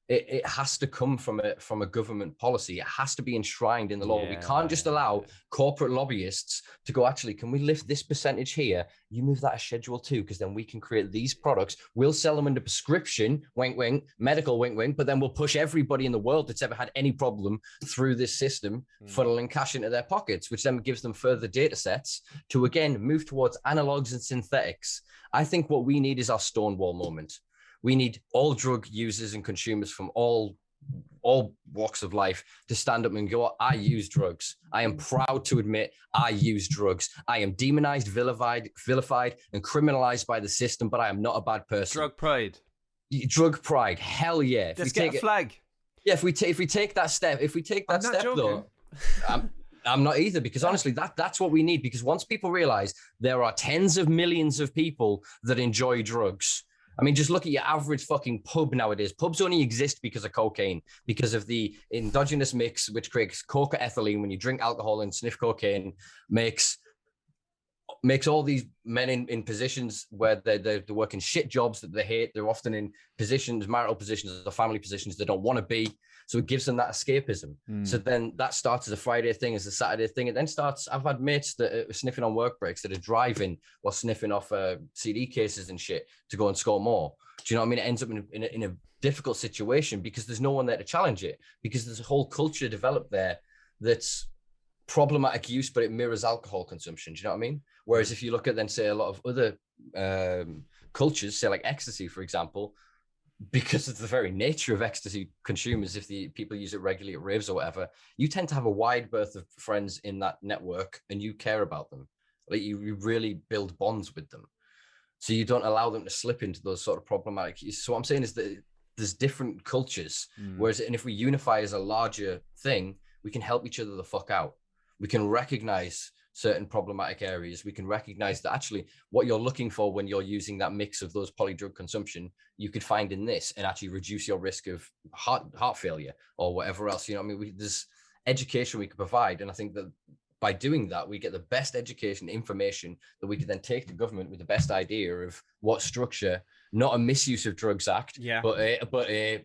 it has to come from a government policy. It has to be enshrined in the law. We can't just allow corporate lobbyists to go, actually, can we lift this percentage here? You move that as Schedule 2, because then we can create these products. We'll sell them under prescription, wink, wink, medical, wink, wink, but then we'll push everybody in the world that's ever had any problem through this system, funneling cash into their pockets, which then gives them further data sets to, again, move towards analogs and synthetics. I think what we need is our Stonewall moment. We need all drug users and consumers from all walks of life to stand up and go, I use drugs. I am proud to admit I use drugs. I am demonized, vilified, and criminalized by the system, but I am not a bad person. Drug pride. Drug pride. Hell yeah. Let's get a flag. Yeah, if we take that step, though, I'm not either, because honestly, that's what we need. Because once people realize there are tens of millions of people that enjoy drugs. I mean, just look at your average fucking pub nowadays. Pubs only exist because of cocaine, because of the endogenous mix, which creates coca-ethylene when you drink alcohol and sniff cocaine, makes all these men in positions where they're working shit jobs that they hate. They're often in positions, marital positions or family positions they don't want to be. So it gives them that escapism. So then that starts as a Friday thing, as a Saturday thing. It then starts, I've had mates that are sniffing on work breaks that are driving while sniffing off CD cases and shit to go and score more. Do you know what I mean? It ends up in a difficult situation because there's no one there to challenge it, because there's a whole culture developed there that's problematic use, but it mirrors alcohol consumption. Do you know what I mean? Whereas if you look at then, say, a lot of other cultures, say like ecstasy, for example, because of the very nature of ecstasy consumers, if the people use it regularly at raves or whatever, you tend to have a wide berth of friends in that network and you care about them. Like you really build bonds with them. So you don't allow them to slip into those sort of problematic. So what I'm saying is that there's different cultures, whereas, and if we unify as a larger thing, we can help each other the fuck out. We can recognize certain problematic areas. We can recognize that actually what you're looking for when you're using that mix of those polydrug consumption, you could find in this and actually reduce your risk of heart failure or whatever else. You know what I mean? There's education we could provide. And I think that by doing that, we get the best education, information that we could then take to government with the best idea of what structure, not a misuse of drugs act, but a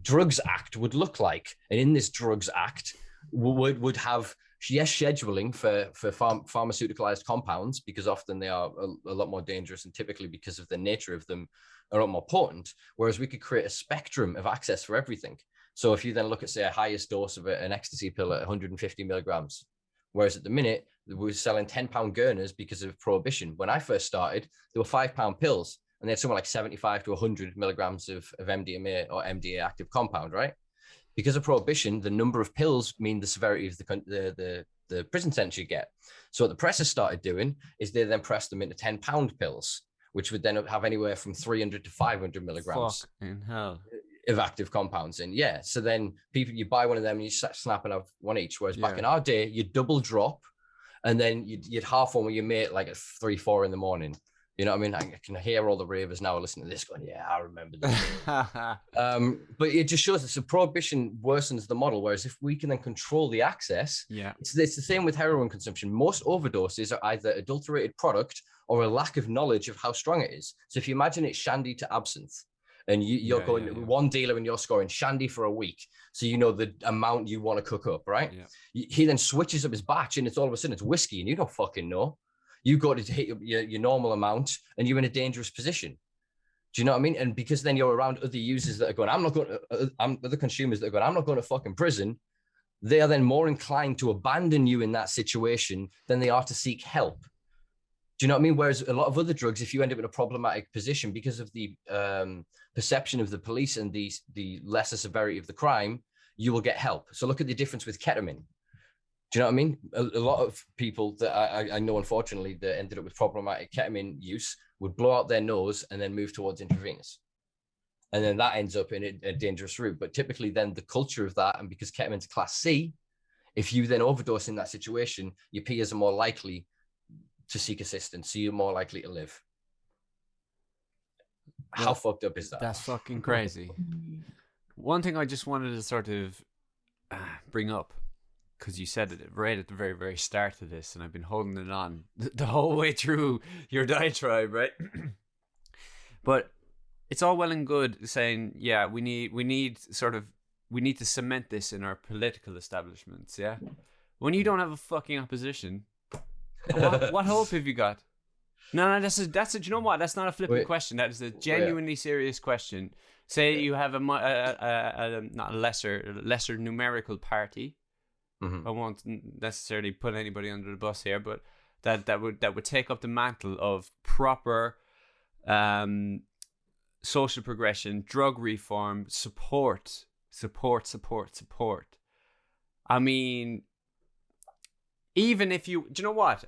drugs act would look like. And in this drugs act would have, yes, scheduling for pharmaceuticalized compounds, because often they are a lot more dangerous and typically because of the nature of them are a lot more potent, whereas we could create a spectrum of access for everything. So if you then look at, say, a highest dose of an ecstasy pill at 150 milligrams, whereas at the minute we were selling 10-pound Gurners because of prohibition. When I first started, there were 5-pound pills and they had something like 75 to 100 milligrams of MDMA or MDA active compound, right? Because of prohibition, the number of pills mean the severity of the prison sentence you get. So what the press has started doing is they then press them into 10-pound pills, which would then have anywhere from 300 to 500 milligrams of active compounds in. Yeah. So then you buy one of them and you snap and have one each. Whereas back in our day, you double drop and then you'd half one with your mate like at 3-4 in the morning. You know what I mean? I can hear all the ravers now listening to this going, yeah, I remember that. But it just shows that so prohibition worsens the model, whereas if we can then control the access, it's the same with heroin consumption. Most overdoses are either adulterated product or a lack of knowledge of how strong it is. So if you imagine it's shandy to absinthe, and you're going one dealer and you're scoring shandy for a week, so you know the amount you want to cook up, right? He then switches up his batch and it's all of a sudden it's whiskey and you don't fucking know. You got to hit your normal amount and you're in a dangerous position. Do you know what I mean? And because then you're around other users that are going, other consumers that are going, I'm not going to fucking prison. They are then more inclined to abandon you in that situation than they are to seek help. Do you know what I mean? Whereas a lot of other drugs, if you end up in a problematic position because of the perception of the police and the lesser severity of the crime, you will get help. So look at the difference with ketamine. Do you know what I mean? A lot of people that I know, unfortunately, that ended up with problematic ketamine use would blow out their nose and then move towards intravenous. And then that ends up in a dangerous route. But typically then the culture of that, and because ketamine's class C, if you then overdose in that situation, your peers are more likely to seek assistance. So you're more likely to live. How fucked up is that? That's fucking crazy. One thing I just wanted to sort of bring up, because you said it right at the very, very start of this, and I've been holding it on the whole way through your diatribe, right? But it's all well and good saying, yeah, we need to cement this in our political establishments, yeah? When you don't have a fucking opposition, what hope have you got? No, that's a. Do you know what? That's not a flippant question. That is a genuinely serious question. Say you have not a lesser numerical party. I won't necessarily put anybody under the bus here, but that would take up the mantle of proper social progression, drug reform, support. I mean, even if you, do you know what?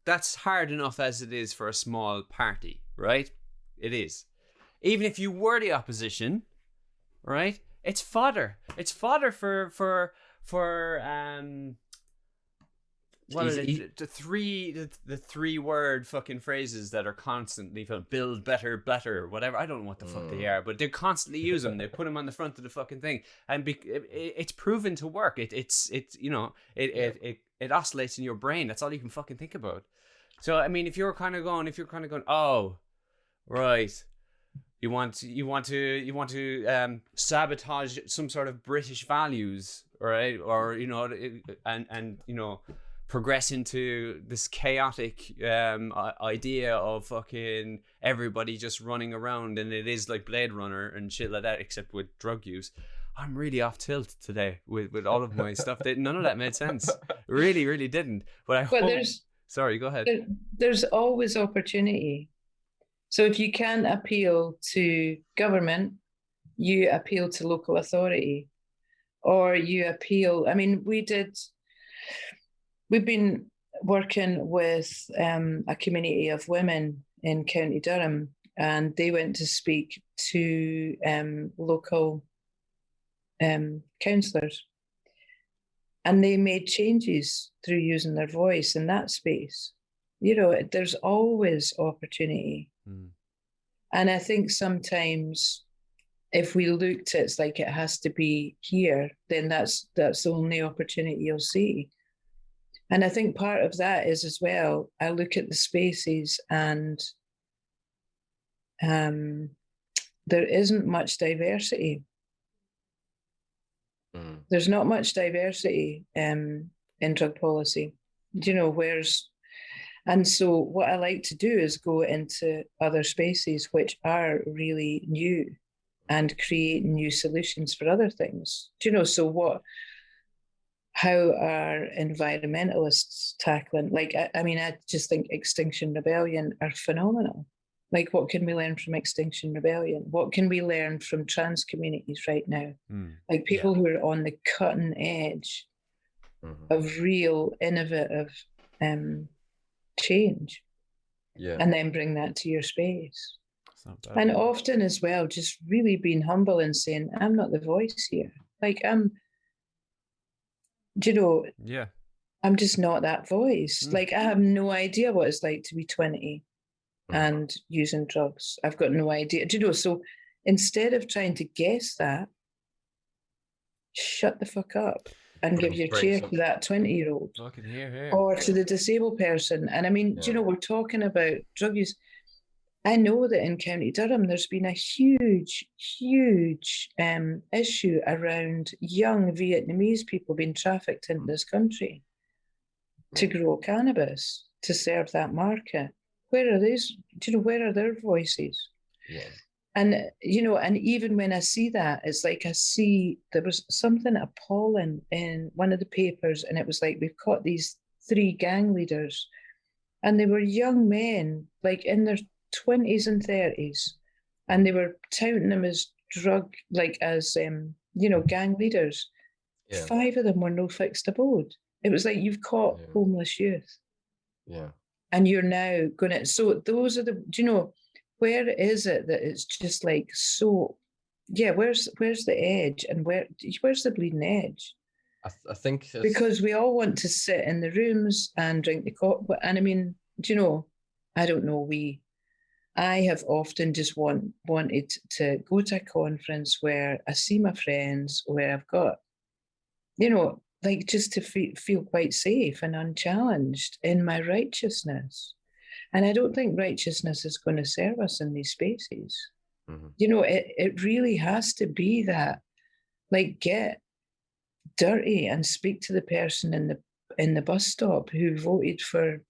That's hard enough as it is for a small party, right? It is. Even if you were the opposition, right? It's fodder. It's fodder for what are the three word fucking phrases that are constantly build better, whatever. I don't know what the fuck they are, but they constantly use them. They put them on the front of the fucking thing, and it's proven to work. It oscillates in your brain. That's all you can fucking think about. So I mean, if you're kind of going, oh, right. You want to sabotage some sort of British values, right? Or and progress into this chaotic idea of fucking everybody just running around, and it is like Blade Runner and shit like that, except with drug use. I'm really off tilt today with all of my stuff. None of that made sense. Really, really didn't. But sorry, go ahead. There's always opportunity. So if you can't appeal to government, you appeal to local authority, or you appeal. I mean, we've been working with a community of women in County Durham, and they went to speak to local councillors, and they made changes through using their voice in that space. There's always opportunity. And I think sometimes if we looked, it's like it has to be here, then that's the only opportunity you'll see. And I think part of that is as well, I look at the spaces and there isn't much diversity. There's not much diversity in drug policy, and so what I like to do is go into other spaces which are really new and create new solutions for other things. So how are environmentalists tackling? I just think Extinction Rebellion are phenomenal. Like, what can we learn from Extinction Rebellion? What can we learn from trans communities right now? Like people who are on the cutting edge of real innovative change, and then bring that to your space. And often as well, just really being humble and saying, I'm not the voice here. Like, I'm just not that voice. Like, I have no idea what it's like to be 20 and using drugs. I've got no idea. So instead of trying to guess that, shut the fuck up and give your chair to that 20-year-old or to the disabled person. And I mean, we're talking about drug use. I know that in County Durham, there's been a huge issue around young Vietnamese people being trafficked into this country to grow cannabis, to serve that market. Where are these? Where are their voices? Yeah. And, and even when I see that, it's like there was something appalling in one of the papers, and it was like, we've caught these 3 gang leaders, and they were young men, like in their 20s and 30s, and they were touting them as gang leaders. Yeah. 5 of them were no fixed abode. It was like, you've caught homeless youth. Yeah. And you're now going to, so those are where is it that it's just like, so, where's the edge, and where's the bleeding edge? I think because we all want to sit in the rooms and drink the coffee. And I mean, I don't know, I have often just wanted to go to a conference where I see my friends, where I've got, just to feel quite safe and unchallenged in my righteousness. And I don't think righteousness is going to serve us in these spaces. It really has to be that, like, get dirty and speak to the person in the bus stop who voted for,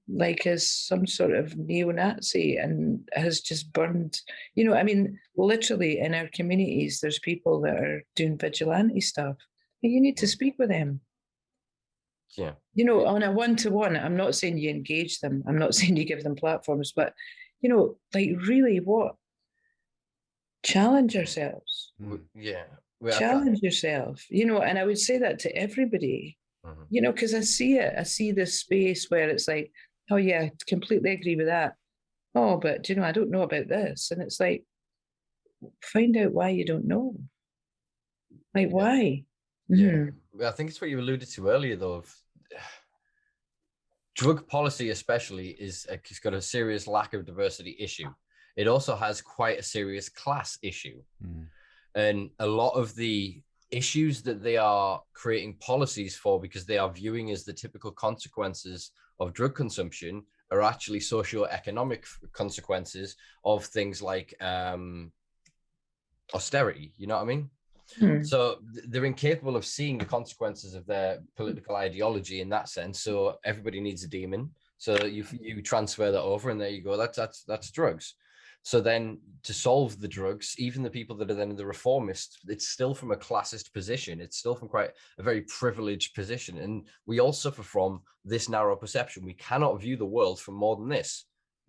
like as some sort of neo-Nazi and has just burned, literally in our communities, there's people that are doing vigilante stuff. And you need to speak with them. Yeah. On a one-to-one, I'm not saying you engage them. I'm not saying you give them platforms, but, like really what? Challenge yourselves. Yeah. Challenge yourself, and I would say that to everybody, because I see it. I see this space where it's like, oh yeah, completely agree with that. Oh, but I don't know about this. And it's like, find out why you don't know. Like, why? Yeah. I think it's what you alluded to earlier, though, of drug policy especially it's got a serious lack of diversity issue. It also has quite a serious class issue. And a lot of the issues that they are creating policies for, because they are viewing as the typical consequences of drug consumption, are actually socio-economic consequences of things like austerity. You know what I mean? So they're incapable of seeing the consequences of their political ideology in that sense. So everybody needs a demon. So you transfer that over, and there you go. That's drugs. So then to solve the drugs, even the people that are then the reformists, it's still from a classist position. It's still from quite a very privileged position. And we all suffer from this narrow perception. We cannot view the world from more than this.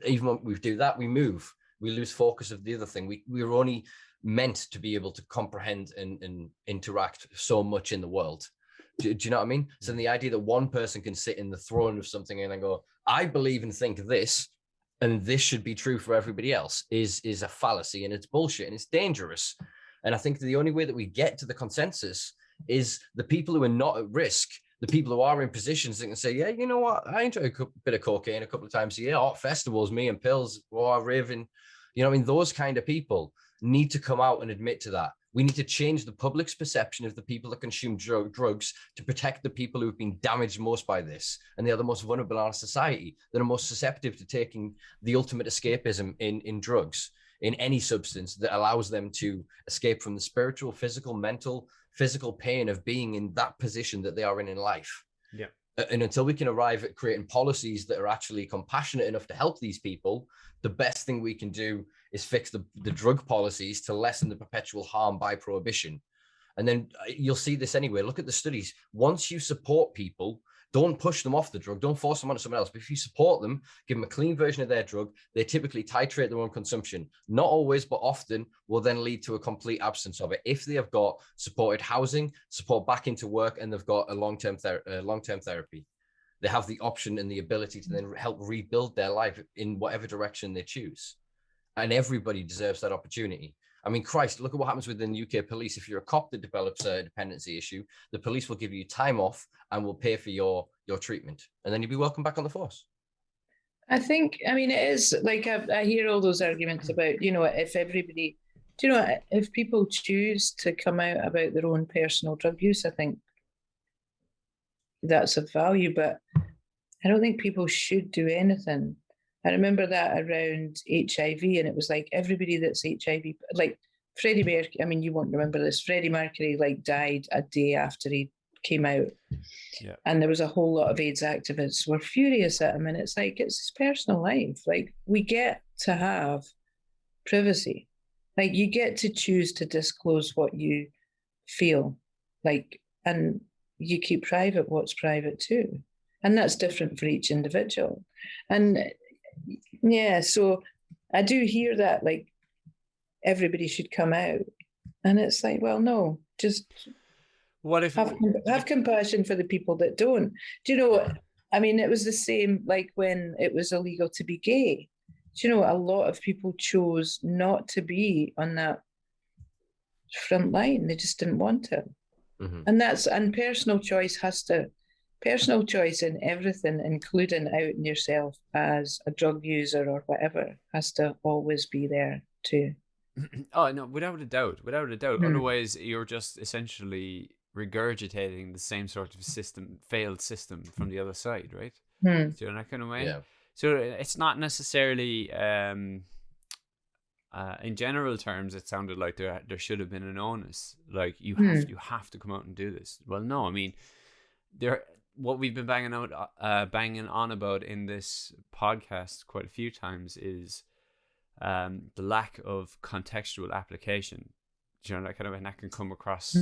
Even when we do that, we move. We lose focus of the other thing. We're only meant to be able to comprehend and interact so much in the world. Do you know what I mean? So the idea that one person can sit in the throne of something and then go, I believe and think this, and this should be true for everybody else, is a fallacy, and it's bullshit, and it's dangerous. And I think the only way that we get to the consensus is the people who are not at risk, the people who are in positions that can say, yeah, you know what, I enjoy a bit of cocaine a couple of times a year, art festivals, me and pills, or raving, those kind of people need to come out and admit to that. We need to change the public's perception of the people that consume drugs to protect the people who've been damaged most by this. And they are the most vulnerable in our society, that are most susceptible to taking the ultimate escapism in drugs, in any substance that allows them to escape from the spiritual, physical, mental, physical pain of being in that position that they are in life. Yeah. And until we can arrive at creating policies that are actually compassionate enough to help these people, the best thing we can do is fix the drug policies to lessen the perpetual harm by prohibition. And then you'll see this anyway. Look at the studies. Once you support people, don't push them off the drug, don't force them onto someone else. But if you support them, give them a clean version of their drug, they typically titrate their own consumption. Not always, but often will then lead to a complete absence of it. If they have got supported housing, support back into work, and they've got a long-term therapy, they have the option and the ability to then help rebuild their life in whatever direction they choose. And everybody deserves that opportunity. I mean, Christ, look at what happens within the UK police. If you're a cop that develops a dependency issue, the police will give you time off and will pay for your treatment. And then you'll be welcome back on the force. I think, it is like, I hear all those arguments about, if everybody, if people choose to come out about their own personal drug use, I think that's of value, but I don't think people should do anything. I remember that around HIV, and it was like everybody that's HIV, like Freddie Mercury, you won't remember this, Freddie Mercury died a day after he came out. Yeah. And there was a whole lot of AIDS activists were furious at him, and it's like, it's his personal life. Like, we get to have privacy. Like, you get to choose to disclose what you feel, and you keep private what's private too. And that's different for each individual. And yeah, so I do hear that, everybody should come out. And it's like, well, no, just what if have compassion for the people that don't. Do you know, it was the same when it was illegal to be gay. Do you know, a lot of people chose not to be on that front line. They just didn't want it. Mm-hmm. And personal choice in everything, including outing yourself as a drug user or whatever, has to always be there too. Oh no, without a doubt. Otherwise, you're just essentially regurgitating the same sort of failed system from the other side, right? So in that kind of way. Yeah. So it's not necessarily, in general terms, it sounded like there should have been an onus. Like you have to come out and do this. Well, no, what we've been banging on about in this podcast quite a few times is the lack of contextual application. Do you know that kind of way? And that can come across,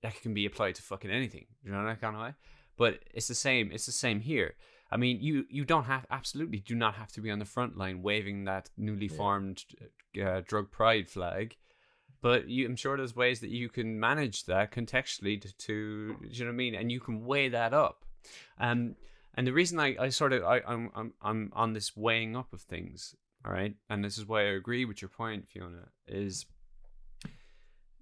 that can be applied to fucking anything. Do you know that kind of way? But it's the same here. I mean, you absolutely do not have to be on the front line waving that newly formed drug pride flag. But I'm sure there's ways that you can manage that contextually to you know what I mean? And you can weigh that up. And the reason I'm on this weighing up of things, all right? And this is why I agree with your point, Fiona, is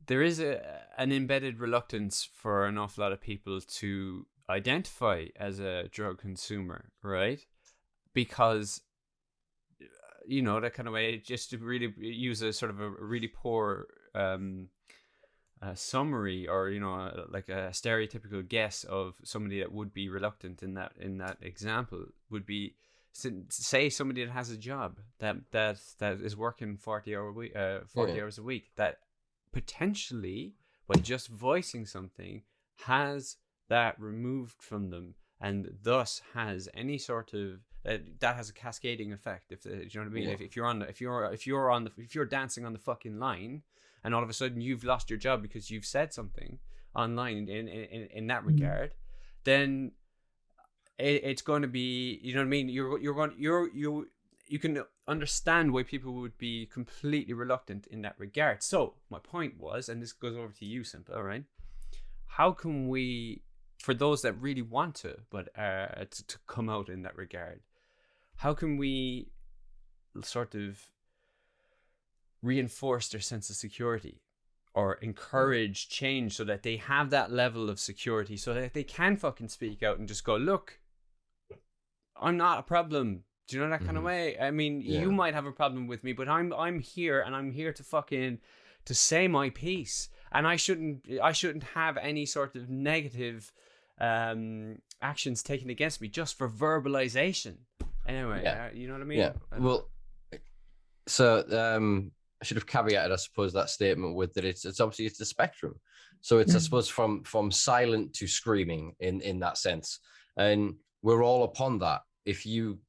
there is an embedded reluctance for an awful lot of people to identify as a drug consumer, right? Because, you know, that kind of way, just to really use a sort of a really poor summary, or, you know, like a stereotypical guess of somebody that would be reluctant in that example would be, say, somebody that has a job that is working 40 hours a week, that potentially, by just voicing something, has that removed from them, and thus has any sort of that has a cascading effect. If you know what I mean, if you're dancing on the fucking line, and all of a sudden you've lost your job because you've said something online in that regard, then it's going to be, you know what I mean. You can understand why people would be completely reluctant in that regard. So my point was, and this goes over to you, Simpa, all right? How can we, for those that really want to, but to come out in that regard, how can we sort of reinforce their sense of security, or encourage change so that they have that level of security, so that they can fucking speak out and just go, look, I'm not a problem. Do you know, that kind of way? I mean, you might have a problem with me, but I'm here, and I'm here to fucking to say my piece, and I shouldn't have any sort of negative actions taken against me just for verbalization. Anyway, you know what I mean? Yeah. Well, so I should have caveated, I suppose, that statement with that it's obviously it's the spectrum. So it's I suppose from silent to screaming in that sense, and we're all upon that. If you,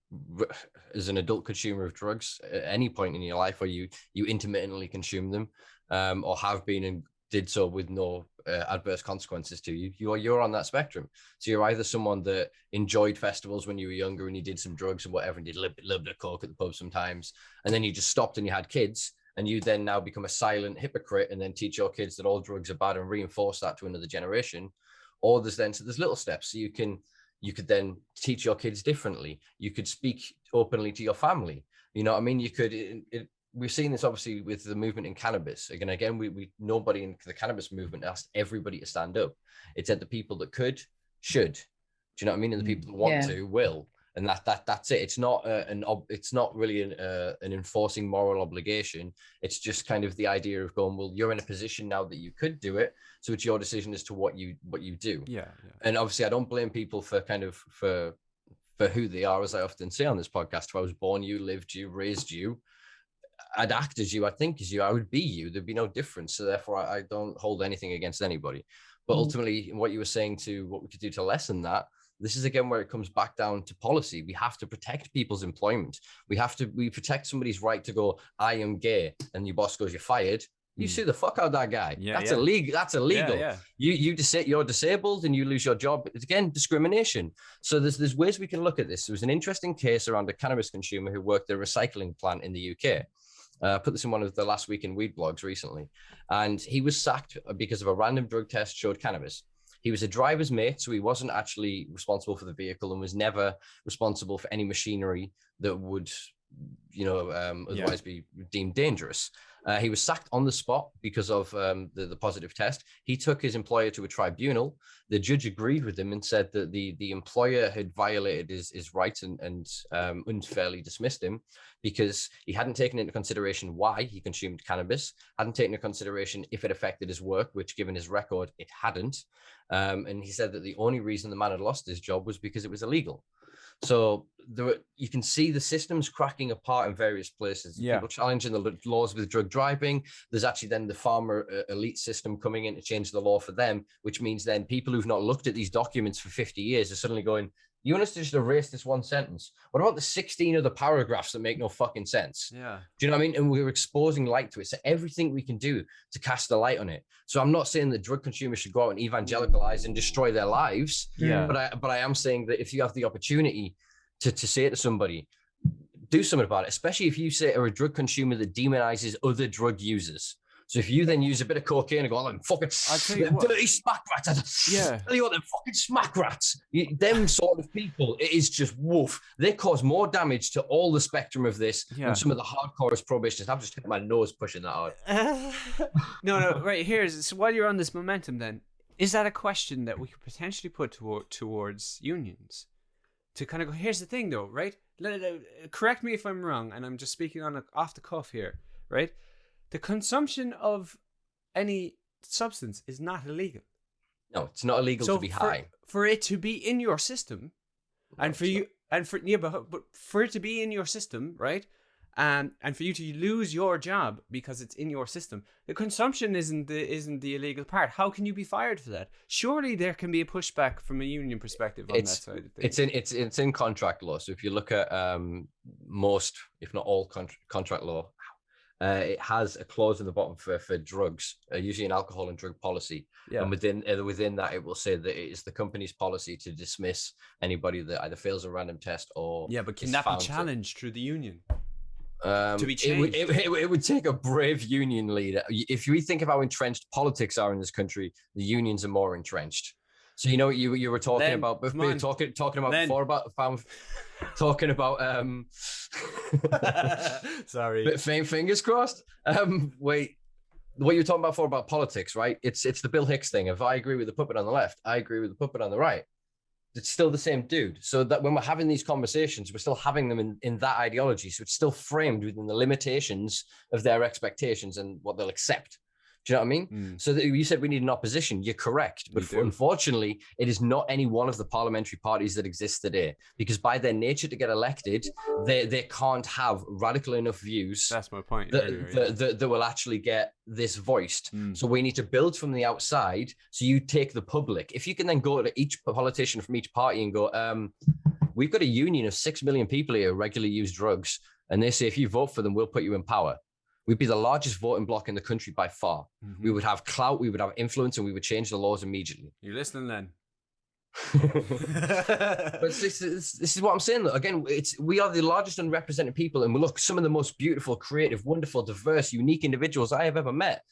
as an adult consumer of drugs, at any point in your life where you intermittently consume them, or have been and did so with no adverse consequences to you, you're on that spectrum. So you're either someone that enjoyed festivals when you were younger and you did some drugs and whatever, and did a little bit of coke at the pub sometimes, and then you just stopped and you had kids, and you then now become a silent hypocrite and then teach your kids that all drugs are bad and reinforce that to another generation. Or there's little steps. So you could then teach your kids differently. You could speak openly to your family. You know what I mean? You could, we've seen this obviously with the movement in cannabis. Again, we nobody in the cannabis movement asked everybody to stand up. It said the people that could, should. Do you know what I mean? And the people that want to, will. And that's it. It's not it's not really an enforcing moral obligation. It's just kind of the idea of going, well, you're in a position now that you could do it, so it's your decision as to what you do. Yeah. And obviously, I don't blame people for who they are, as I often say on this podcast. If I was born you, lived you, raised you, I'd act as you, I'd think as you, I would be you. There'd be no difference. So therefore, I don't hold anything against anybody. But ultimately, what you were saying to what we could do to lessen that, this is again where it comes back down to policy. We have to protect people's employment. We protect somebody's right to go, I am gay, and your boss goes, you're fired. You sue the fuck out of that guy. That's illegal. That's illegal. You're disabled and you lose your job. It's again discrimination. So there's ways we can look at this. There was an interesting case around a cannabis consumer who worked at a recycling plant in the UK. I put this in one of the Last Week in Weed blogs recently, and he was sacked because of a random drug test showed cannabis. He was a driver's mate, so he wasn't actually responsible for the vehicle and was never responsible for any machinery that would, otherwise be deemed dangerous. He was sacked on the spot because of the positive test. He took his employer to a tribunal. The judge agreed with him and said that the employer had violated his rights and unfairly dismissed him because he hadn't taken into consideration why he consumed cannabis, hadn't taken into consideration if it affected his work, which given his record, it hadn't. And he said that the only reason the man had lost his job was because it was illegal. So you can see the systems cracking apart in various places. People challenging the laws with drug driving. There's actually then the farmer elite system coming in to change the law for them, which means then people who've not looked at these documents for 50 years are suddenly going, you want us to just erase this one sentence? What about the 16 other paragraphs that make no fucking sense? Yeah. Do you know what I mean? And we're exposing light to it. So everything we can do to cast a light on it. So I'm not saying that drug consumers should go out and evangelicalize and destroy their lives. Yeah. But I am saying that if you have the opportunity to say to somebody, do something about it, especially if you say are a drug consumer that demonizes other drug users. So if you then use a bit of cocaine and go, oh, them fucking dirty smack rats. Yeah. Tell you what, them fucking smack rats. Them sort of people, it is just woof. They cause more damage to all the spectrum of this than some of the hardcorest prohibitionists. I'm just hitting my nose pushing that out. No, right, so while you're on this momentum then, is that a question that we could potentially put towards unions? To kind of go, here's the thing though, right? Correct me if I'm wrong, and I'm just speaking on off the cuff here, right? The consumption of any substance is not illegal. No, it's not illegal to be high. For it to be in your system, but for it to be in your system, right? And for you to lose your job because it's in your system, the consumption isn't the illegal part. How can you be fired for that? Surely there can be a pushback from a union perspective on that side of things. It's in contract law. So if you look at most, if not all, contract law, it has a clause in the bottom for drugs, usually an alcohol and drug policy. Yeah. And within that, it will say that it is the company's policy to dismiss anybody that either fails a random test or but can that be challenged through the union? To be changed. It would take a brave union leader. If we think of how entrenched politics are in this country, the unions are more entrenched. So you know what you were talking about before, talking about sorry. Fingers crossed. Wait, what you were talking about before about politics, right? It's the Bill Hicks thing. If I agree with the puppet on the left, I agree with the puppet on the right. It's still the same dude. So that when we're having these conversations, we're still having them in that ideology. So it's still framed within the limitations of their expectations and what they'll accept. Do you know what I mean? So you said we need an opposition. You're correct. But unfortunately, it is not any one of the parliamentary parties that exist today, because by their nature to get elected, they can't have radical enough views. That's my point. That will actually get this voiced. So we need to build from the outside. So you take the public. If you can then go to each politician from each party and go, we've got a union of 6 million people here who regularly use drugs. And they say, if you vote for them, we'll put you in power. We'd be the largest voting bloc in the country by far. We would have clout, we would have influence, and we would change the laws immediately. You're listening then. But this is what I'm saying. Though. Again, we are the largest unrepresented people, and we look, some of the most beautiful, creative, wonderful, diverse, unique individuals I have ever met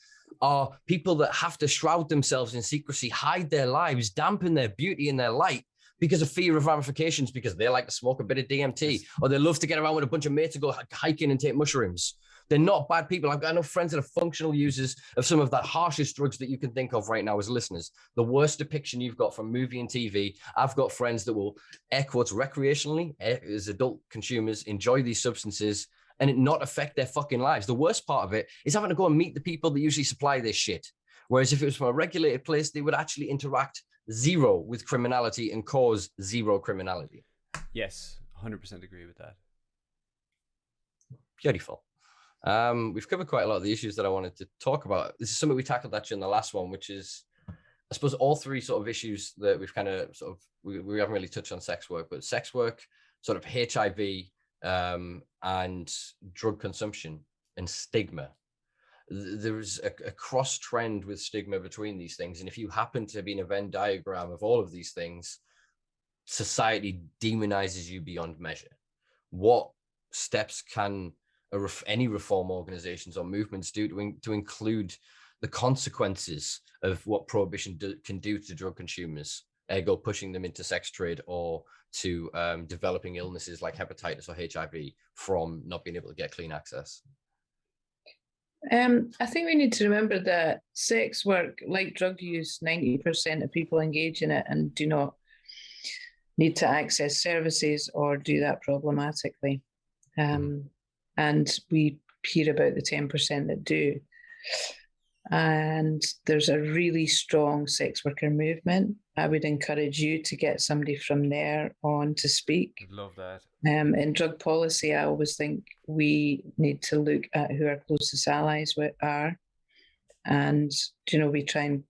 are people that have to shroud themselves in secrecy, hide their lives, dampen their beauty and their light because of fear of ramifications, because they like to smoke a bit of DMT, or they love to get around with a bunch of mates and go hiking and take mushrooms. They're not bad people. I've got enough friends that are functional users of some of the harshest drugs that you can think of right now as listeners. The worst depiction you've got from movie and TV. I've got friends that will, air quotes, recreationally, as adult consumers, enjoy these substances and it not affect their fucking lives. The worst part of it is having to go and meet the people that usually supply this shit. Whereas if it was from a regulated place, they would actually interact zero with criminality and cause zero criminality. Yes, 100% agree with that. Beautiful. We've covered quite a lot of the issues that I wanted to talk about. This is something we tackled actually in the last one, which is, I suppose, all three sort of issues that we've kind of we haven't really touched on sex work, but sex work, sort of HIV, and drug consumption and stigma. There's a cross trend with stigma between these things. And if you happen to be in a Venn diagram of all of these things, society demonizes you beyond measure. What steps can any reform organizations or movements do to include the consequences of what prohibition can do to drug consumers, ergo pushing them into sex trade or to developing illnesses like hepatitis or HIV from not being able to get clean access? I think we need to remember that sex work, like drug use, 90% of people engage in it and do not need to access services or do that problematically. And we hear about the 10% that do. And there's a really strong sex worker movement. I would encourage you to get somebody from there on to speak. I'd love that. In drug policy, I always think we need to look at who our closest allies are. And, we try and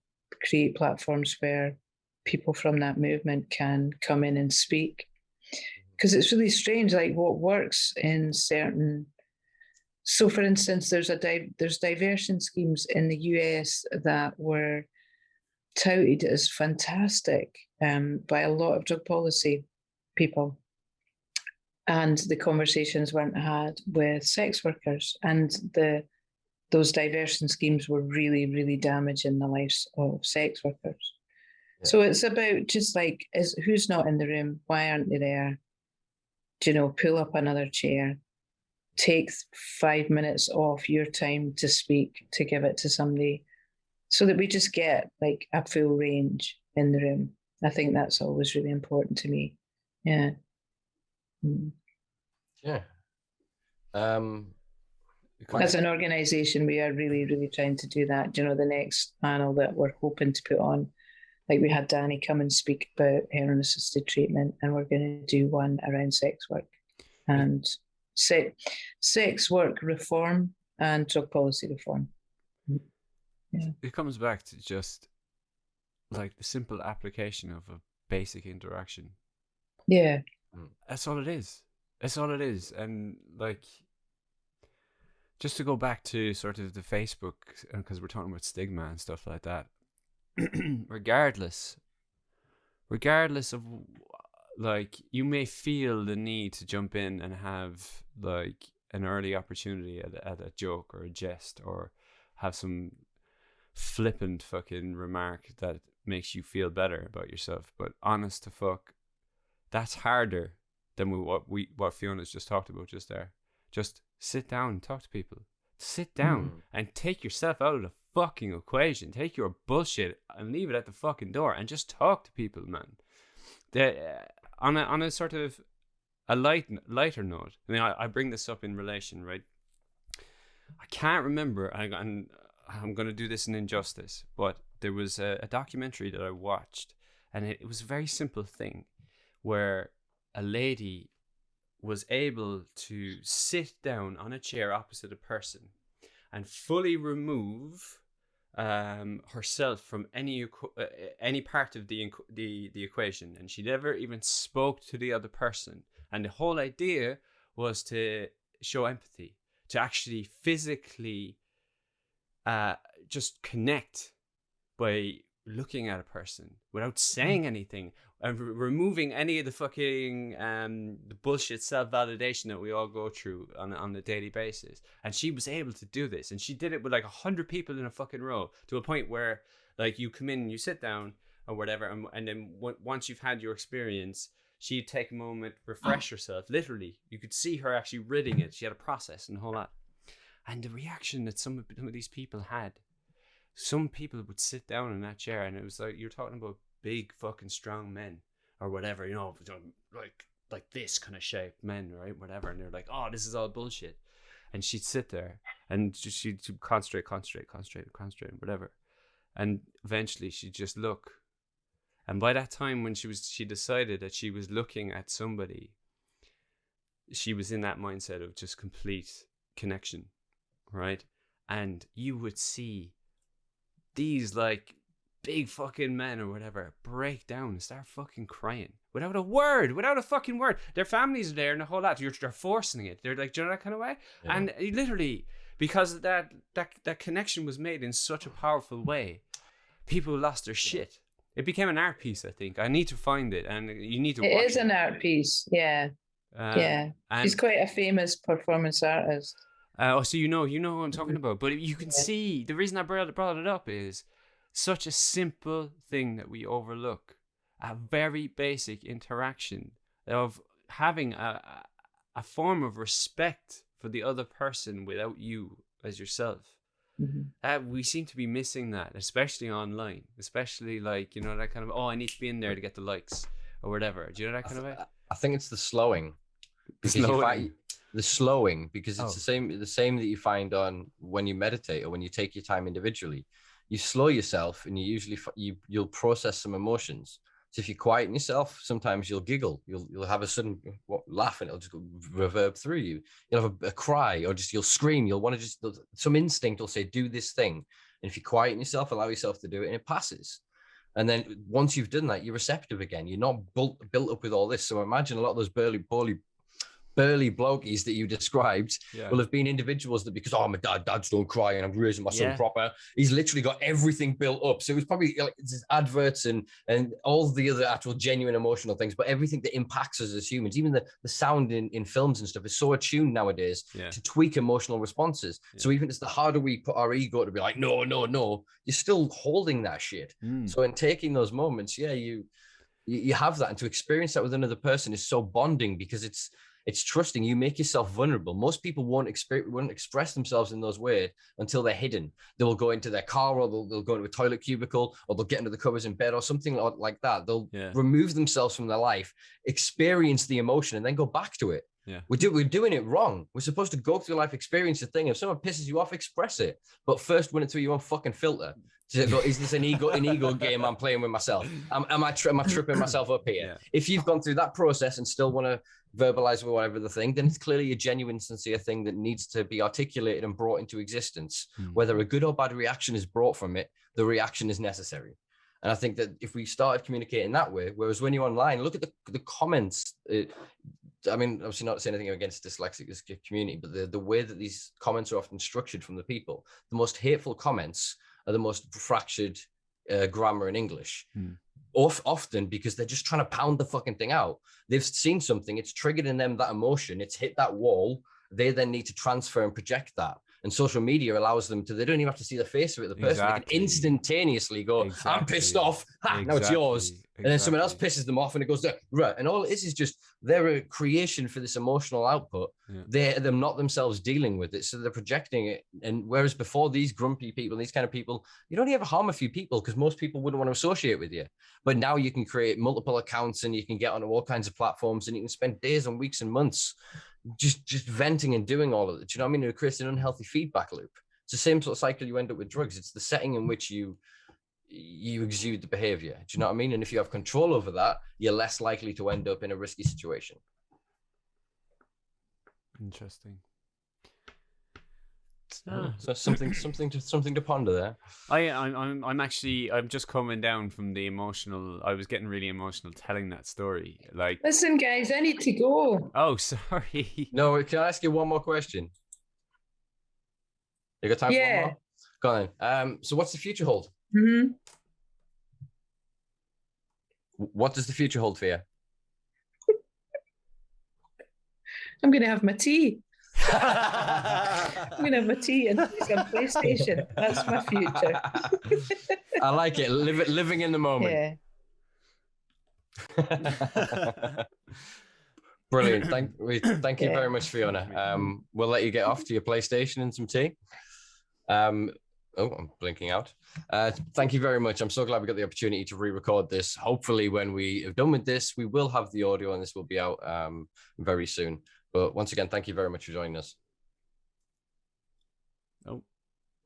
create platforms where people from that movement can come in and speak. Because it's really strange, like what works in certain... So, for instance, there's diversion schemes in the US that were touted as fantastic by a lot of drug policy people. and the conversations weren't had with sex workers, and those diversion schemes were really, really damaging the lives of sex workers. Yeah. So it's about just like, who's not in the room? Why aren't they there? Pull up another chair, take 5 minutes off your time to speak, to give it to somebody, so that we just get like a full range in the room. I think that's always really important to me. Yeah. Yeah. As an organisation, we are really, really trying to do that. The next panel that we're hoping to put on, like we had Danny come and speak about heroin-assisted treatment, and we're going to do one around sex work and sex work reform and drug policy reform. Yeah. It comes back to just like the simple application of a basic interaction. Yeah. That's all it is. That's all it is. And like, just to go back to sort of the Facebook, because we're talking about stigma and stuff like that, regardless of, like, you may feel the need to jump in and have like an early opportunity at a joke or a jest, or have some flippant fucking remark that makes you feel better about yourself. But honest to fuck, that's harder than what Fiona's just talked about just there. Just sit down and talk to people. Sit down and take yourself out of the fucking equation. Take your bullshit and leave it at the fucking door and just talk to people, man. On a sort of a lighter note, I mean, I bring this up in relation, right? I can't remember, and I'm going to do this an injustice, but there was a documentary that I watched, and it was a very simple thing where a lady was able to sit down on a chair opposite a person and fully remove herself from any part of the equation, and she never even spoke to the other person. And the whole idea was to show empathy, to actually physically just connect by looking at a person without saying anything, and removing any of the fucking the bullshit self-validation that we all go through on a daily basis. And she was able to do this, and she did it with like 100 people in a fucking row, to a point where like you come in, you sit down or whatever, and then once you've had your experience, she'd take a moment, refresh herself. Literally, you could see her actually reading it. She had a process and a whole lot. And the reaction that some of these people had, some people would sit down in that chair, and it was like, you're talking about big fucking strong men or whatever, like this kind of shaped men, right? Whatever. And they're like, oh, this is all bullshit. And she'd sit there and she'd concentrate, whatever. And eventually she'd just look. And by that time, when she decided that she was looking at somebody, she was in that mindset of just complete connection, right? And you would see these like big fucking men or whatever break down and start fucking crying without a fucking word. Their families are there and the whole lot. They're forcing it. They're like, do you know, that kind of way? Yeah. And literally, because that connection was made in such a powerful way, people lost their shit. It became an art piece, I think. I need to find it, and you need to watch it. It is an art piece, yeah. Yeah. She's quite a famous performance artist. So you know what I'm talking about. But you can see, the reason I brought it up is such a simple thing that we overlook. A very basic interaction of having a form of respect for the other person without you as yourself. Mm-hmm. We seem to be missing that, especially online. Especially like, that kind of, oh, I need to be in there to get the likes or whatever. Do you know that kind of way? I think it's the slowing. The slowing, because it's the same that you find on when you meditate or when you take your time individually. You slow yourself, and you usually you'll process some emotions. So if you quieten yourself, sometimes you'll giggle, you'll have a sudden laugh, and it'll just reverb through you. You'll have a cry, or just you'll scream. You'll want to some instinct will say, do this thing. And if you quieten yourself, allow yourself to do it, and it passes. And then once you've done that, you're receptive again. You're not built up with all this. So imagine a lot of those burly blokies that you described will have been individuals that, because, oh, my dads don't cry and I'm raising my son proper. He's literally got everything built up. So it was probably like adverts and all the other actual genuine emotional things, but everything that impacts us as humans, even the sound in films and stuff is so attuned nowadays to tweak emotional responses. So even it's the harder we put our ego to be like, no, you're still holding that shit. So in taking those moments, you have that, and to experience that with another person is so bonding, because it's trusting. You make yourself vulnerable. Most people won't express themselves in those ways until they're hidden. They will go into their car, or they'll go into a toilet cubicle, or they'll get into the covers in bed, or something like that. They'll remove themselves from their life, experience the emotion, and then go back to it. Yeah, we're doing it wrong. We're supposed to go through life, experience the thing. If someone pisses you off, express it, but first run it through your own fucking filter. To go, is this an ego game I'm playing with myself? Am I tripping myself up here? Yeah. If you've gone through that process and still want to verbalize or whatever the thing, then it's clearly a genuine, sincere thing that needs to be articulated and brought into existence. Whether a good or bad reaction is brought from it, the reaction is necessary. And I think that if we started communicating that way, whereas when you're online, look at the comments. I mean, obviously not saying anything against dyslexic community, but the way that these comments are often structured from the people, the most hateful comments are the most fractured grammar in English. Often because they're just trying to pound the fucking thing out. They've seen something, it's triggered in them that emotion, it's hit that wall. They then need to transfer and project that. And social media allows them to, they don't even have to see the face of it, the person. They can instantaneously go, I'm pissed off. Now it's yours. And then someone else pisses them off and it goes there. Right. And all it is just they're a creation for this emotional output. They're them not themselves dealing with it. So they're projecting it. And whereas before, these grumpy people, these kind of people, you'd only ever harm a few people because most people wouldn't want to associate with you. But now you can create multiple accounts and you can get on all kinds of platforms and you can spend days and weeks and months just venting and doing all of it. Do you know what I mean? It creates an unhealthy feedback loop. It's the same sort of cycle you end up with drugs. It's the setting in which you exude the behavior. Do you know what I mean? And if you have control over that, you're less likely to end up in a risky situation. Interesting. So something to ponder there. I'm just coming down from the emotional. I was getting really emotional telling that story. Like, listen, guys, I need to go. Oh, sorry. No, can I ask you one more question? You got time for one more? Go on. So what's the future hold? What does the future hold for you? I'm going to have my tea. I'm going to have my tea and play some PlayStation. That's my future. I like it. Living in the moment. Yeah. Brilliant. Thank you very much, Fiona. We'll let you get off to your PlayStation and some tea. I'm blinking out. Thank you very much. I'm so glad we got the opportunity to re-record this. Hopefully when we have done with this, we will have the audio and this will be out very soon. But once again, thank you very much for joining us.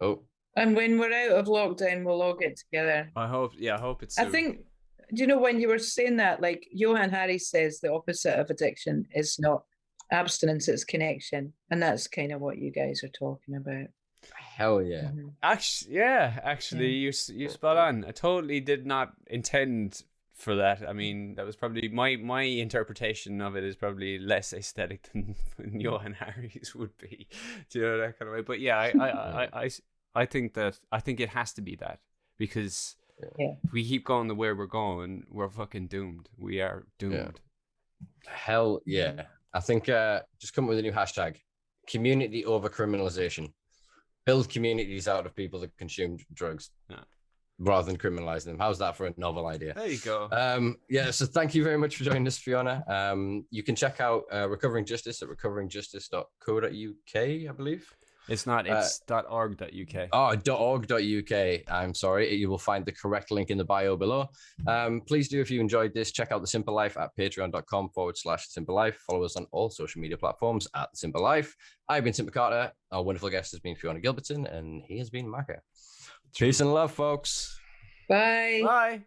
Oh. And when we're out of lockdown, we'll all get together. I hope it's soon. I think, do you know, when you were saying that, like Johann Hari says, the opposite of addiction is not abstinence, it's connection. And that's kind of what you guys are talking about. Hell yeah. Actually, you spot on. I totally did not intend for that. I mean, that was probably my interpretation of it is probably less aesthetic than Johann Hari's would be. Do you know, that kind of way? But yeah, I think it has to be that, because if we keep going the way we're going, we're fucking doomed. We are doomed. Hell yeah. I think just come up with a new hashtag: community over criminalisation. Build communities out of people that consume drugs rather than criminalize them. How's that for a novel idea? There you go. So thank you very much for joining us, Fiona. You can check out Recovering Justice at recoveringjustice.co.uk, I believe. It's not, it's .org.uk. .org.uk. I'm sorry. You will find the correct link in the bio below. Please do, if you enjoyed this, check out the Simpa Life at patreon.com/Simpa Life. Follow us on all social media platforms at Simpa Life. I've been Simpa Carter. Our wonderful guest has been Fiona Gilbertson, and he has been Maka. Peace and love, folks. Bye. Bye.